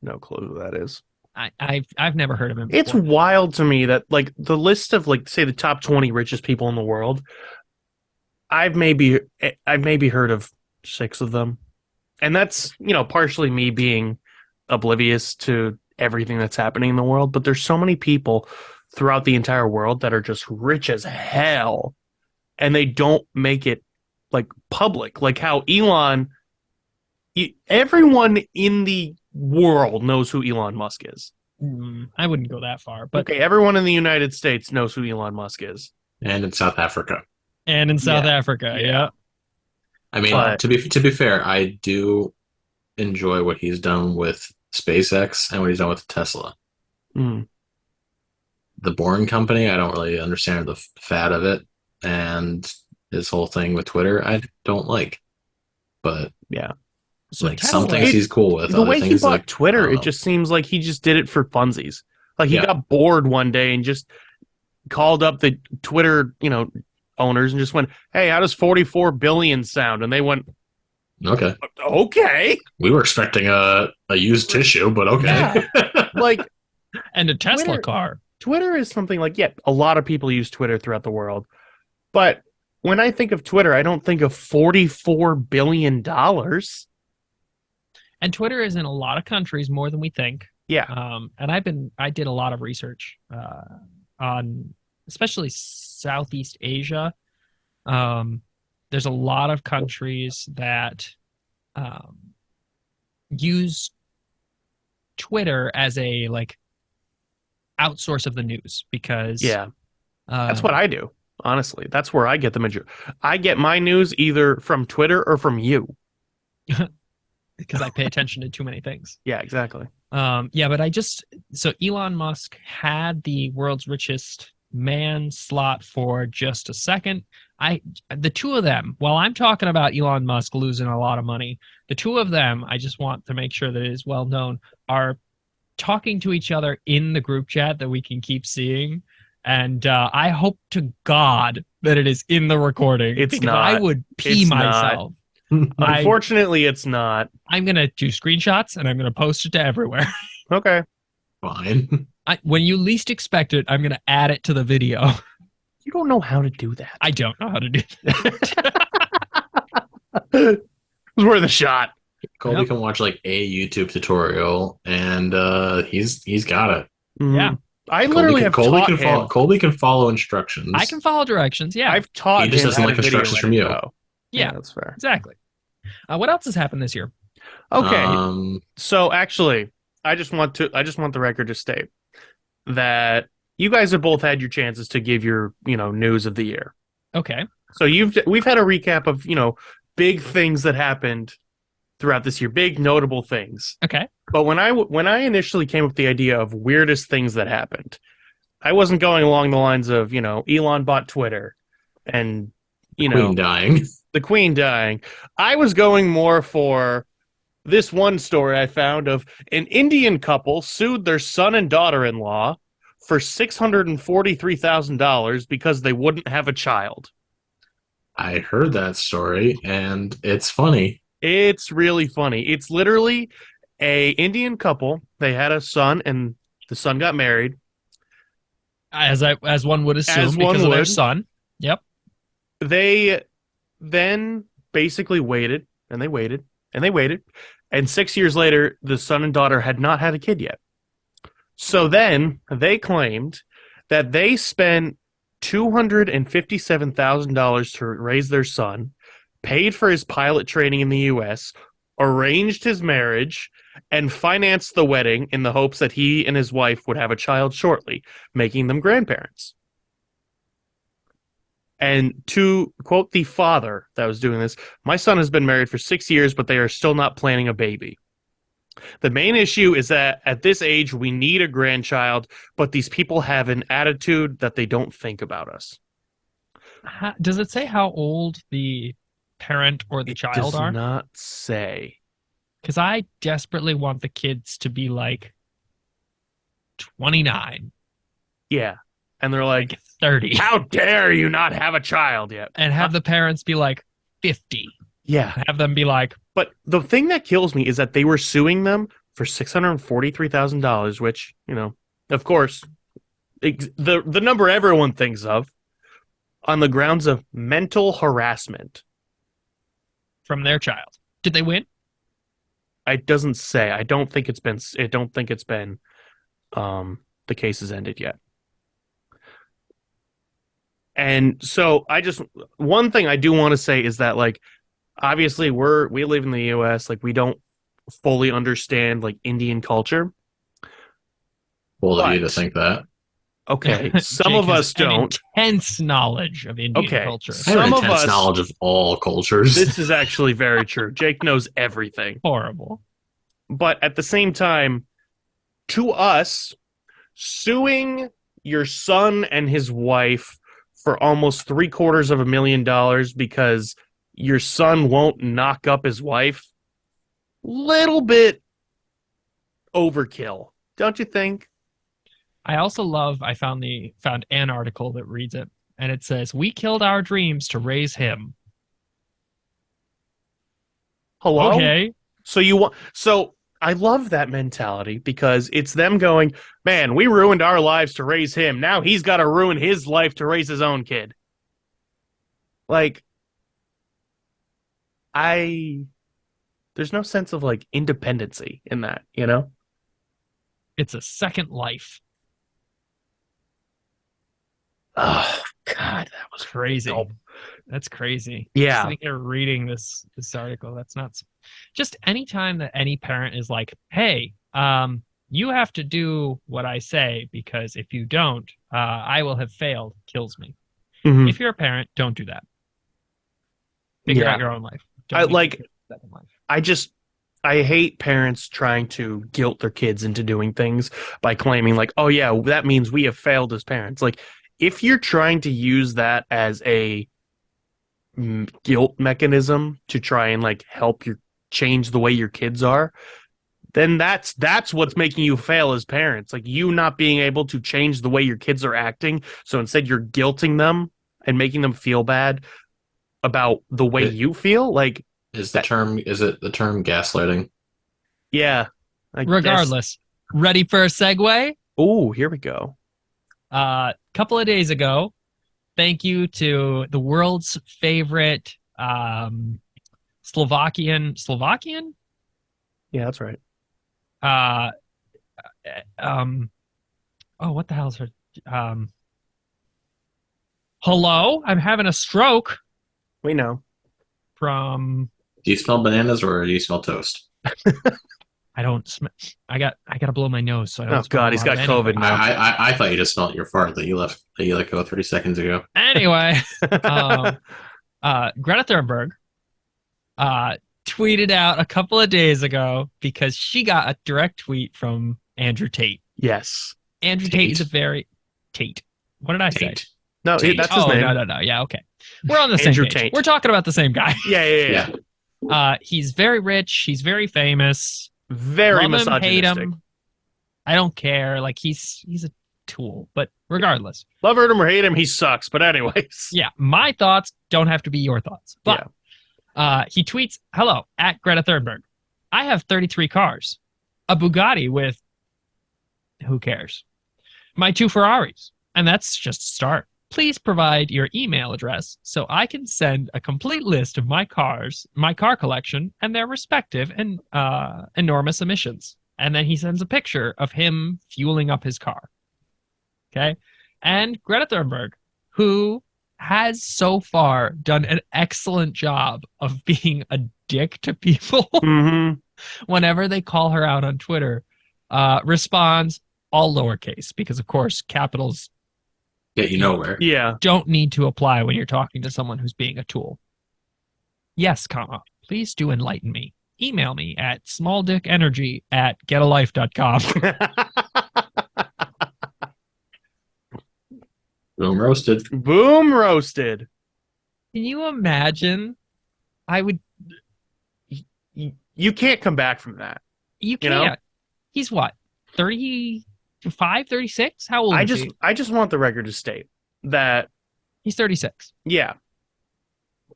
No clue who that is. I've never heard of him It's before. wild to me that like the list of like say the top 20 richest people in the world, I've maybe heard of 6 of them. And that's, partially me being oblivious to everything that's happening in the world, but there's so many people throughout the entire world that are just rich as hell and they don't make it like public, like how Elon everyone in the world knows who Elon Musk is. I wouldn't go that far, but Okay, everyone in the United States knows who Elon Musk is. and in South Africa. and in South Yeah. Africa, Yeah. yeah. I mean, But- to be fair, I do enjoy what he's done with SpaceX and what he's done with Tesla. Mm. The Boring Company, I don't really understand the fad of it, and his whole thing with Twitter, I don't like. But So like Tesla, some things he's cool with. The other way he things, bought like, I Twitter, don't it know. just seems like he just did it for funsies. Like he Yeah. got bored one day and just called up the Twitter, owners and just went, "Hey, how does 44 billion sound?" And they went, Okay, "Okay." we were expecting a used tissue, but okay. Like and a Tesla Twitter- car. Twitter is something like, a lot of people use Twitter throughout the world. But when I think of Twitter, I don't think of $44 billion. And Twitter is in a lot of countries more than we think. Yeah. And I did a lot of research on especially Southeast Asia. There's a lot of countries that use Twitter as a like outsource of the news because Yeah. That's what I do. Honestly, that's where I get the majority. I get my news either from Twitter or from you. because I pay attention to too many things. Yeah, exactly. But so Elon Musk had the world's richest man slot for just a second. The two of them, while I'm talking about Elon Musk losing a lot of money, the two of them, I just want to make sure that it is well known, are talking to each other in the group chat that we can keep seeing. And I hope to God that it is in the recording It's because not. I would pee It's not. myself. Unfortunately, it's not. I'm going to do screenshots and I'm going to post it to everywhere. Okay. Fine. When you least expect it, I'm going to add it to the video. You don't know how to do that. I don't know how to do that. It was worth a shot. Colby Yep. can watch like a YouTube tutorial, and he's got it. Yeah. I literally have taught him. Colby can follow instructions. I can follow directions. Yeah. I've taught He just him doesn't how like to video instructions from edit, you. though. Yeah. That's fair. Exactly. What else has happened this year? Okay. So actually, I just want the record to state that you guys have both had your chances to give your, news of the year. Okay. So we've had a recap of, big things that happened throughout this year, big notable things. Okay. But when I initially came up with the idea of weirdest things that happened, I wasn't going along the lines of, Elon bought Twitter and, Queen dying. the Queen dying. I was going more for this one story I found of an Indian couple sued their son and daughter-in-law for $643,000 because they wouldn't have a child. I heard that story, and it's funny. It's really funny. It's literally a Indian couple. They had a son, and the son got married. As one would assume, As one because of their would. son. Yep. They then basically waited, and they waited, and they waited, and 6 years later, the son and daughter had not had a kid yet. So then they claimed that they spent $257,000 to raise their son, paid for his pilot training in the U.S., arranged his marriage, and financed the wedding in the hopes that he and his wife would have a child shortly, making them grandparents. And to quote the father that was doing this, my son has been married for 6 years, but they are still not planning a baby. The main issue is that at this age, we need a grandchild, but these people have an attitude that they don't think about us. Does it say how old the parent or the child does are? not say. Because I desperately want the kids to be like 29, Yeah. And they're like, like 30, how dare you not have a child yet? and have the parents be like 50. Yeah. Have them be like, But the thing that kills me is that they were suing them for $643,000, which, of course, the number everyone thinks of, on the grounds of mental harassment. from their child. Did they win? It doesn't say. I don't think it's been. The case has ended yet. And so one thing I do want to say is that, like, obviously we live in the U.S. Like, we don't fully understand like Indian culture. Bold of you to But- think that. Okay, some Jake of has us don't. Intense knowledge of Indian Okay. culture. I have Some of intense us- knowledge of all cultures. This is actually very true. Jake knows everything. Horrible. But at the same time, to us, suing your son and his wife for almost $750,000 because your son won't knock up his wife, little bit overkill, don't you think? I also found an article that reads it, and it says, "We killed our dreams to raise him." Hello? Okay. So I love that mentality because it's them going, man, we ruined our lives to raise him. Now he's got to ruin his life to raise his own kid. Like, there's no sense of like independency in that, It's a second life. Oh God, that was Crazy. dope. That's crazy. Yeah. Sitting here reading this article, that's nuts. Just anytime that any parent is like, "Hey, you have to do what I say because if you don't, I will have failed," kills me. Mhm. If you're a parent, don't do that. Figure Yeah. out your own life. I Don't like- leave your kids that in life. I hate parents trying to guilt their kids into doing things by claiming like, oh yeah, that means we have failed as parents. Like, if you're trying to use that as a guilt mechanism to try and like help you change the way your kids are, then that's what's making you fail as parents. Like, you not being able to change the way your kids are acting. So instead you're guilting them and making them feel bad about the way you feel. Like, Is it the term gaslighting? Yeah. I guess. Regardless, ready for a segue? Oh, here we go. Couple of days ago, thank you to the world's favorite Slovakian. Yeah, that's right. Oh, what the hell is her? Hello, I'm having a stroke We know. from. Do you smell bananas or do you smell toast? I don't. I gotta blow my nose, so I don't. Oh smell God, a he's lot got of COVID anything. now. I thought you just smelled your fart that you let go 30 seconds ago. Anyway, Greta Thunberg tweeted out a couple of days ago because she got a direct tweet from Andrew Tate. Yes. Andrew Tate is a very Tate. What did I say? Tate. No, Tate. that's his name. No. Yeah, okay. We're on the same Andrew page. Tate. We're talking about the same guy. Yeah. He's very rich. He's very famous. Very Love him, hate misogynistic. him. I don't care. Like he's a tool. But regardless, Love him or hate him, he sucks. But anyways. yeah, my thoughts don't have to be your thoughts. But he tweets, "Hello, at Greta Thunberg. I have 33 cars, a Bugatti with who cares? My 2 Ferraris, and that's just a start. Please provide your email address so I can send a complete list of my car collection, and their respective and enormous emissions." And then he sends a picture of him fueling up his car. Okay, and Greta Thunberg, who has so far done an excellent job of being a dick to people Mm-hmm. whenever they call her out on Twitter, responds all lowercase because, of course, capitals Get you nowhere. Yeah. don't need to apply when you're talking to someone who's being a tool. Yes, comma, please do enlighten me. Email me at smalldickenergy@getalife.com. Boom roasted. Boom roasted. Can you imagine? I would. You can't come back from that. You You know? can't. He's what? 35, 36? How old is he? I just want the record to state that He's 36. yeah,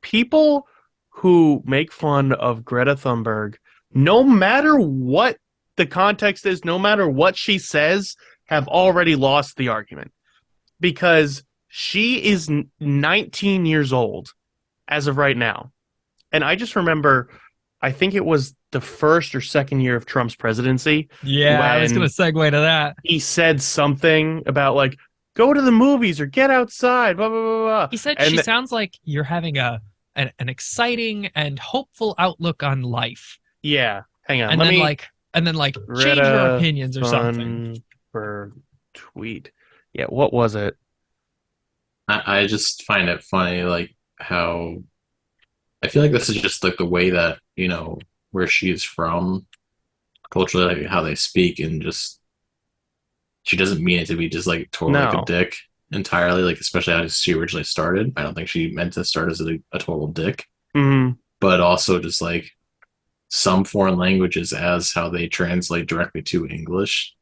people who make fun of Greta Thunberg, no matter what the context is, no matter what she says, have already lost the argument because she is 19 years old as of right now. And I just remember, I think it was the first or second year of Trump's presidency. Yeah, I was When- going to segue to that. He said something about like, go to the movies or get outside, blah, blah, blah, blah. He said And she the- sounds like you're having an exciting and hopeful outlook on life. Yeah, hang on. And Let then me change your Greta opinions or something. Thunberg tweet. Yeah, what was it? I just find it funny, like how I feel like this is just like the way that, where she's from, culturally, like how they speak, and just she doesn't mean it to be just like totally like No. a dick entirely, like especially how she originally started. I don't think she meant to start as a total dick, Mm-hmm. but also just like some foreign languages as how they translate directly to English,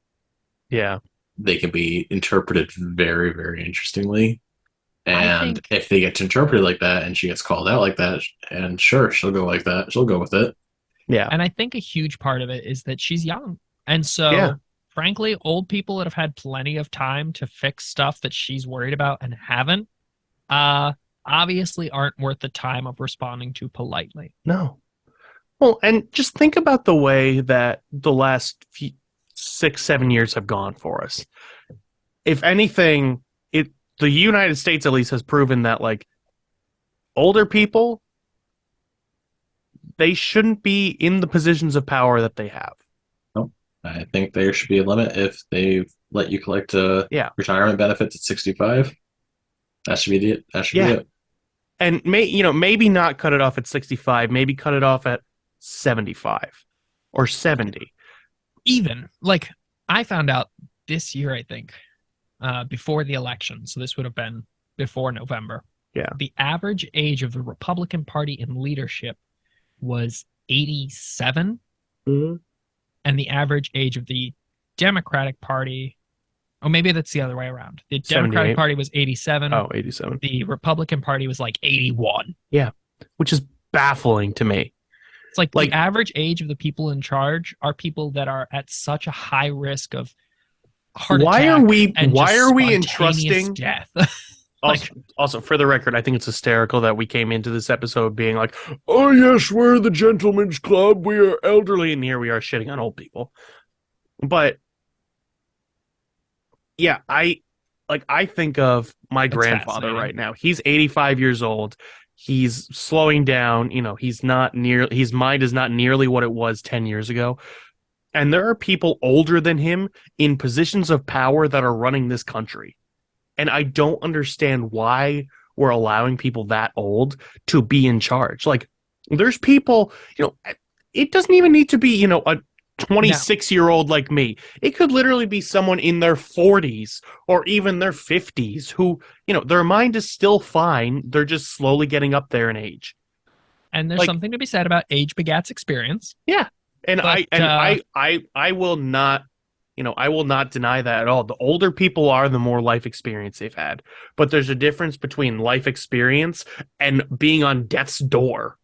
Yeah. they can be interpreted very, very interestingly. I And think- if they get to interpret it like that and she gets called out like that, and sure, she'll go like that. She'll go with it. Yeah. And I think a huge part of it is that she's young. And so, Yeah. frankly, old people that have had plenty of time to fix stuff that she's worried about and haven't, obviously aren't worth the time of responding to politely. No. Well, and just think about the way that the last 6-7 years have gone for us. If anything, the United States at least has proven that like older people, they shouldn't be in the positions of power that they have. I think there should be a limit if they let you collect Yeah. retirement benefits at 65. That should be it. That should Yeah. be it. And maybe not cut it off at 65, maybe cut it off at 75 or 70. Even like I found out this year, I think, before the election. So this would have been before November. Yeah. The average age of the Republican Party in leadership was 87, Mm-hmm. and the average age of the Democratic Party, or maybe that's the other way around. The Democratic 78. Party was 87. Oh, 87. The Republican Party was like 81. Which is baffling to me. It's like Like- the average age of the people in charge are people that are at such a high risk of heart Why attack are we and why just are we spontaneous entrusting death. also, for the record, I think it's hysterical that we came into this episode being like, Oh yes, we're the gentleman's club. We are elderly, and here we are shitting on old people. But yeah, I think of my That's grandfather fascinating. right now. He's 85 years old. He's slowing down. His mind is not nearly what it was 10 years ago. And there are people older than him in positions of power that are running this country. And I don't understand why we're allowing people that old to be in charge. Like, there's people, it doesn't even need to be, a 26-year-old like me. It could literally be someone in their 40s or even their 50s who, their mind is still fine. They're just slowly getting up there in age. And there's something to be said about age begats experience. Yeah. And But, I will not, I will not deny that at all. The older people are, the more life experience they've had. But there's a difference between life experience and being on death's door.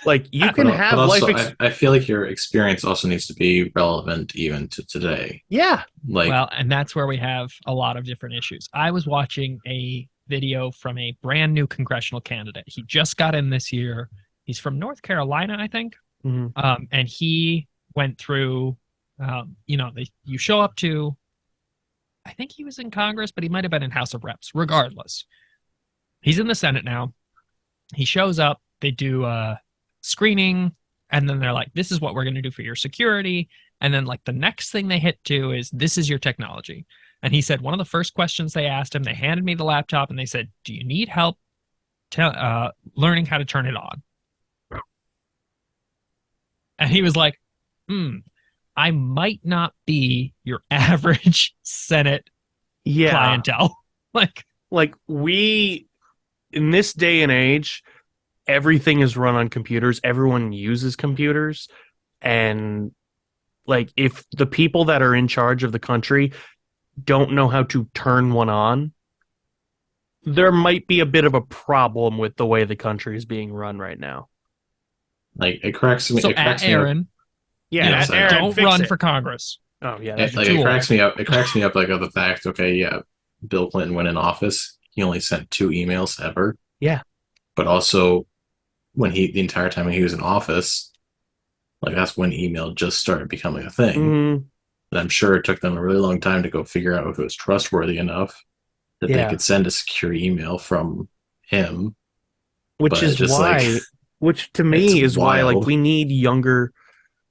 Like, you can have but also, life. I feel like your experience also needs to be relevant even to today. Yeah. Like, Well, and that's where we have a lot of different issues. I was watching a video from a brand new congressional candidate. He just got in this year. He's from North Carolina, I think. Mhm. And he went through, you show up to, I think he was in Congress, but he might have been in House of Reps. Regardless, he's in the Senate now. He shows up, they do a screening, and then they're like, this is what we're going to do for your security. And then like the next thing they hit to is, this is your technology. And he said, one of the first questions they asked him, they handed me the laptop and they said, do you need help learning how to turn it on? And he was like, I might not be your average Senate clientele. Like, we, in this day and age, everything is run on computers. Everyone uses computers. And like, if the people that are in charge of the country don't know how to turn one on, there might be a bit of a problem with the way the country is being run right now. Like, it cracks me. So it cracks me Aaron, up. Yeah, Yes, I know. Aaron, don't fix run it. for Congress. Oh yeah, It, that's it cracks me up. It cracks me up. Like, of the fact, okay, yeah, Bill Clinton went in office. He only sent 2 emails ever. Yeah. But also, the entire time he was in office, like, that's when email just started becoming a thing. Mhm. And I'm sure it took them a really long time to go figure out if it was trustworthy enough that they Yeah. could send a secure email from him. Which But is just, why, like, which to me it's is why, like, wild. we need younger.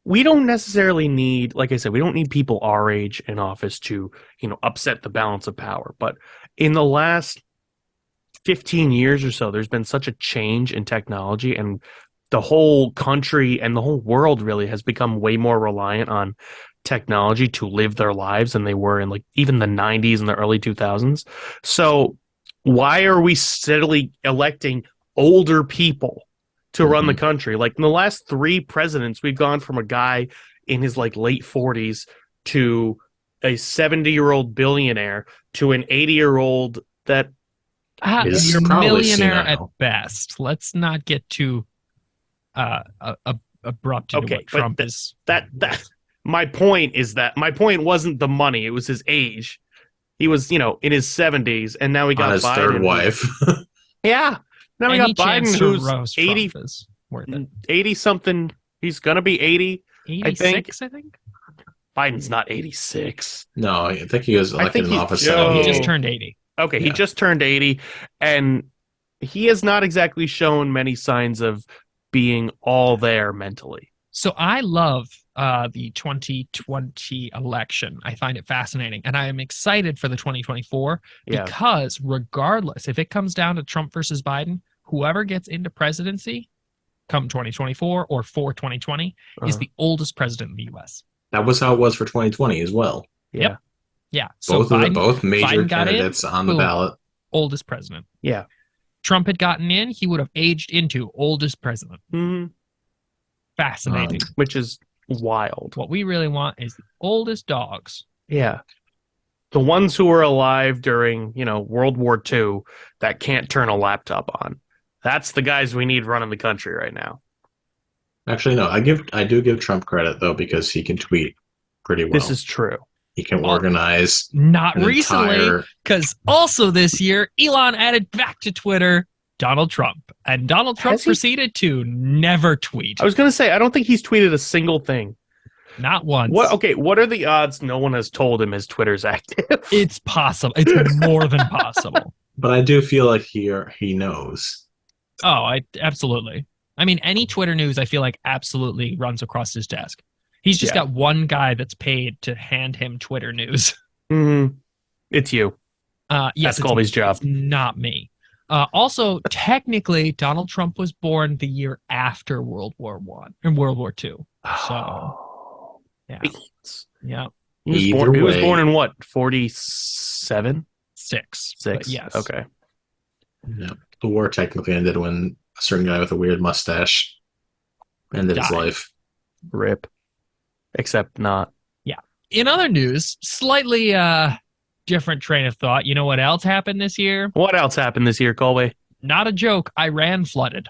We don't necessarily need, like I said, we don't need people our age in office to, upset the balance of power. But in the last 15 years or so, there's been such a change in technology, and the whole country and the whole world really has become way more reliant on technology to live their lives than they were in, like, even the 90s and the early 2000s. So why are we steadily electing older people to run the country? Like, in the last 3 presidents, we've gone from a guy in his like late 40s to a 70-year-old billionaire to an 80-year-old that Is You're probably millionaire at senile. best. Let's not get too abrupt into Okay, what but Trump is. that my point wasn't the money, it was his age. He was, in his 70s, and now we got On his Biden, third who's- wife. Yeah. Now we Any got Biden, chance to who's roast 80 Trump is worth it. 80 something. He's going to be 80. 86, I think. Biden's not 86. No, I think he was I elected think in he's office. Joe. He 78. just turned 80. Okay, he Yeah. just turned 80, and he has not exactly shown many signs of being all there mentally. So I love the 2020 election. I find it fascinating. And I am excited for the 2024 Yeah. because regardless, if it comes down to Trump versus Biden, whoever gets into presidency come 2024 or for 2020 is Uh-huh. the oldest president in the U.S. That was how it was for 2020 as well. Yeah. Yeah. So Both major Biden got in, candidates on the boom. ballot. oldest president. Yeah. Trump had gotten in, he would have aged into oldest president. Mhm. Fascinating. Which is wild. What we really want is the oldest dogs. Yeah. The ones who were alive during, World War II that can't turn a laptop on. That's the guys we need running the country right now. Actually, no. I do give Trump credit though because he can tweet pretty well. This is true. He can organize Not an recently, entire. because also this year, Elon added back to Twitter Donald Trump. And Donald Trump Has he? proceeded to never tweet. I was going to say, I don't think he's tweeted a single thing. Not once. What are the odds no one has told him his Twitter's active? It's possible. It's more than possible. But I do feel like he knows. Oh, absolutely. I mean, any Twitter news, I feel like absolutely runs across his desk. He's just got one guy that's paid to hand him Twitter news. Mm-hmm. It's you. Yes, That's Colby's job. It's not me. Also, technically, Donald Trump was born the year after World War I and World War II. So, yeah. Yeah. He was born in what, 47? 6. 6. Yes. Okay. Yeah. The war technically ended when a certain guy with a weird mustache ended his Died. life. RIP. Except not. Yeah. In other news, slightly different train of thought. You know what else happened this year? What else happened this year, Colby? Not a joke. Iran flooded.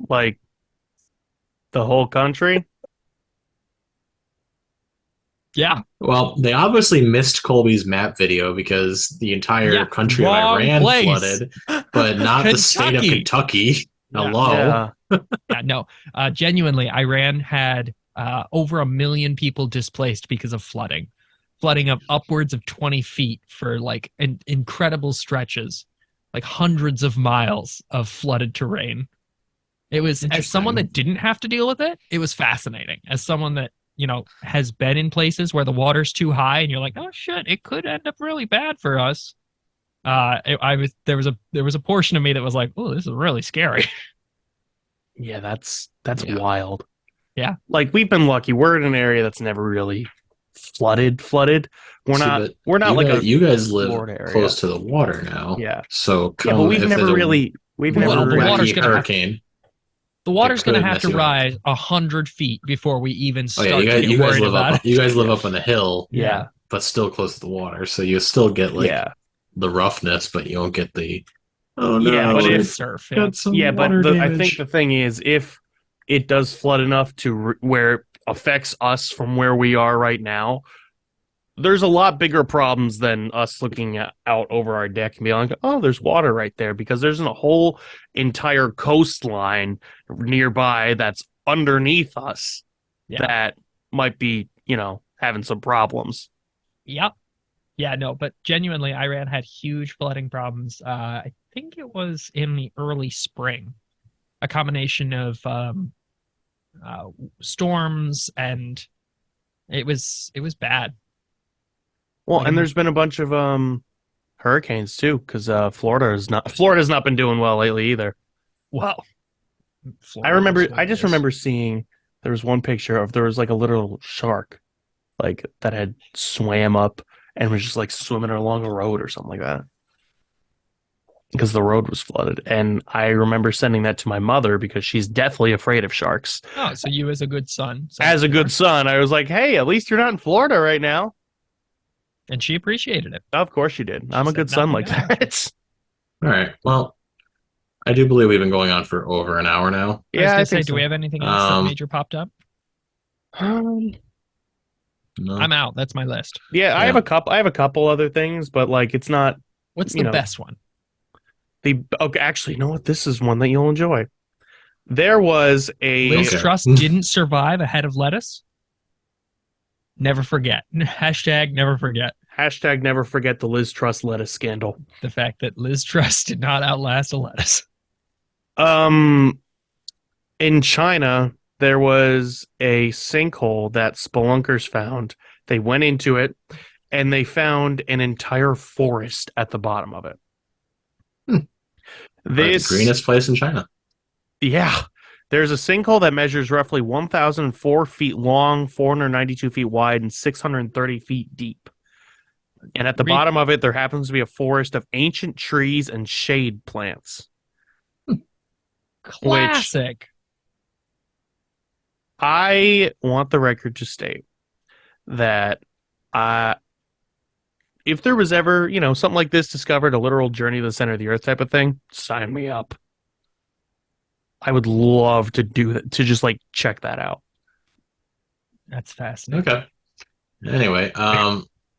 Like, the whole country? Yeah. Well, they obviously missed Colby's map video because the entire country of wrong Iran place. flooded, but not the state of Kentucky. Yeah. Hello. Yeah. Yeah, no. Genuinely, Iran had over 1 million people displaced because of flooding. Flooding of upwards of 20 feet for like incredible stretches, like hundreds of miles of flooded terrain. It was, as someone that didn't have to deal with it, it was fascinating. As someone that, you know, has been in places where the water's too high and you're like, oh shit, it could end up really bad for us. There was a portion of me that was like, oh, this is really scary. Yeah, that's wild. Yeah. Like, we've been lucky. We're in an area that's never really flooded. We're not like you guys Florida live area. close to the water now. Yeah. So Yeah, but we've never really Well, the water's gonna hurricane. The water's going to could have mess to you up. rise 100 feet before we even Oh start yeah, to get worried about it. You guys live up on a hill, Yeah. but still close to the water, so you still get like Yeah. the roughness, but you don't get the oh no, Yeah, but It's if- surf, yeah. got some Yeah, but water I damage. think the thing is, if it does flood enough to where it affects us from where we are right now, there's a lot bigger problems than us looking out over our deck and being like, oh, there's water right there, because there's a whole entire coastline nearby that's underneath us that might be, having some problems. Yep. Yeah, no, but genuinely, Iran had huge flooding problems. I think it was in the early spring. A combination of storms, and it was bad. Well, and there's been a bunch of hurricanes too, because Florida's not been doing well lately either. Well, I just remember seeing there was one picture of there was like a literal shark, like that had swam up and was just like swimming along a road or something like that, because the road was flooded. And I remember sending that to my mother because she's deathly afraid of sharks. Oh, so you as a good son. As a good son, I was like, hey, at least you're not in Florida right now. And she appreciated it. Of course she did. I'm a said good son like nothing that. All right. Well, I do believe we've been going on for over an hour now. Yeah, I I was gonna think say, do we have anything else that major popped up? No. I'm out. That's my list. Yeah, I Yeah. have a couple other things, but like it's not What's You the know. best one? okay. Actually, you know what? This is one that you'll enjoy. There was a Liz Okay. Truss didn't survive a head of lettuce. Never forget. Hashtag never forget hashtag never forget the Liz Truss lettuce scandal. the fact that Liz Truss did not outlast a lettuce. In China, there was a sinkhole that spelunkers found. They went into it and they found an entire forest at the bottom of it. The greenest place in China. Yeah. There's a sinkhole that measures roughly 1,004 feet long, 492 feet wide, and 630 feet deep. And at the bottom of it, there happens to be a forest of ancient trees and shade plants. Classic. I want the record to state that if there was ever, something like this discovered, a literal journey to the center of the earth type of thing, sign me up. I would love to do that, to just like check that out. That's fascinating. Okay. Anyway,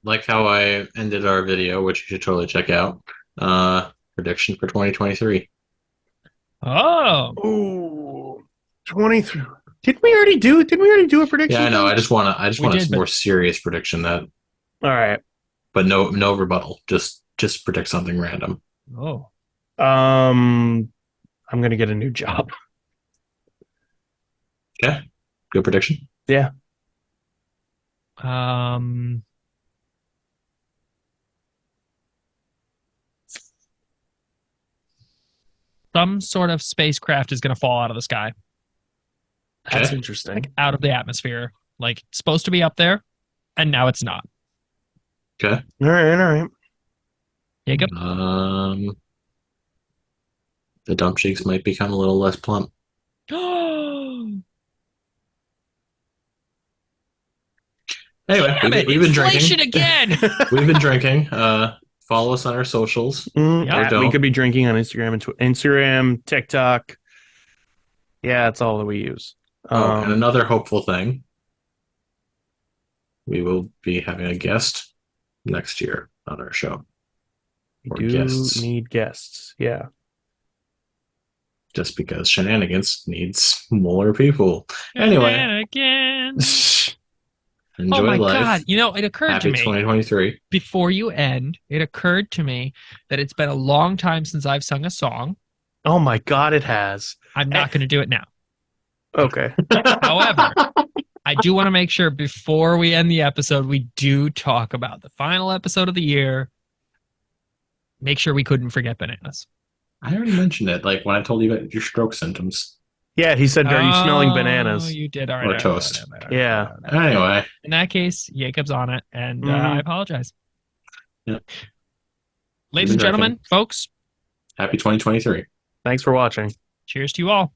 like how I ended our video, which you should totally check out. Prediction for 2023. Oh, Oh, 23. Didn't we already do a prediction? Yeah, I know. I just want We a did, more but- serious prediction that, All right. but no rebuttal. Just predict something random. oh. I'm gonna get a new job. Okay. Good prediction. Yeah. Some sort of spacecraft is going to fall out of the sky, That's Okay. interesting. like out of the atmosphere. Like it's supposed to be up there, and now it's not. Okay. All right. Jacob, The dump cheeks might become a little less plump. Anyway, Damn it, we've been inflation drinking. again. We've been drinking. Follow us on our socials. Yeah. Or We don't. could be drinking on Instagram and Instagram, TikTok. Yeah, that's all that we use. And another hopeful thing. We will be having a guest next year on our show. we or do guests. need guests. Yeah. Just because shenanigans needs more people. Anyway, Again. enjoy Oh my life. God. You know, it occurred Happy to me 2023. before you end, it occurred to me that it's been a long time since I've sung a song. Oh my God, it has. I'm not going to do it now. Okay. However, I do want to make sure before we end the episode, we do talk about the final episode of the year. Make sure we couldn't forget bananas. I already mentioned it, like when I told you about your stroke symptoms. Yeah, he said, "Are you smelling Oh, bananas?" you did. All right. Or all right, toast. all right, all right, Yeah. all right, all right. Anyway, In that case, Jacob's on it, and Mhm. I apologize. Yeah. Ladies and Been drinking. gentlemen, folks, happy 2023. Thanks for watching. cheers to you all.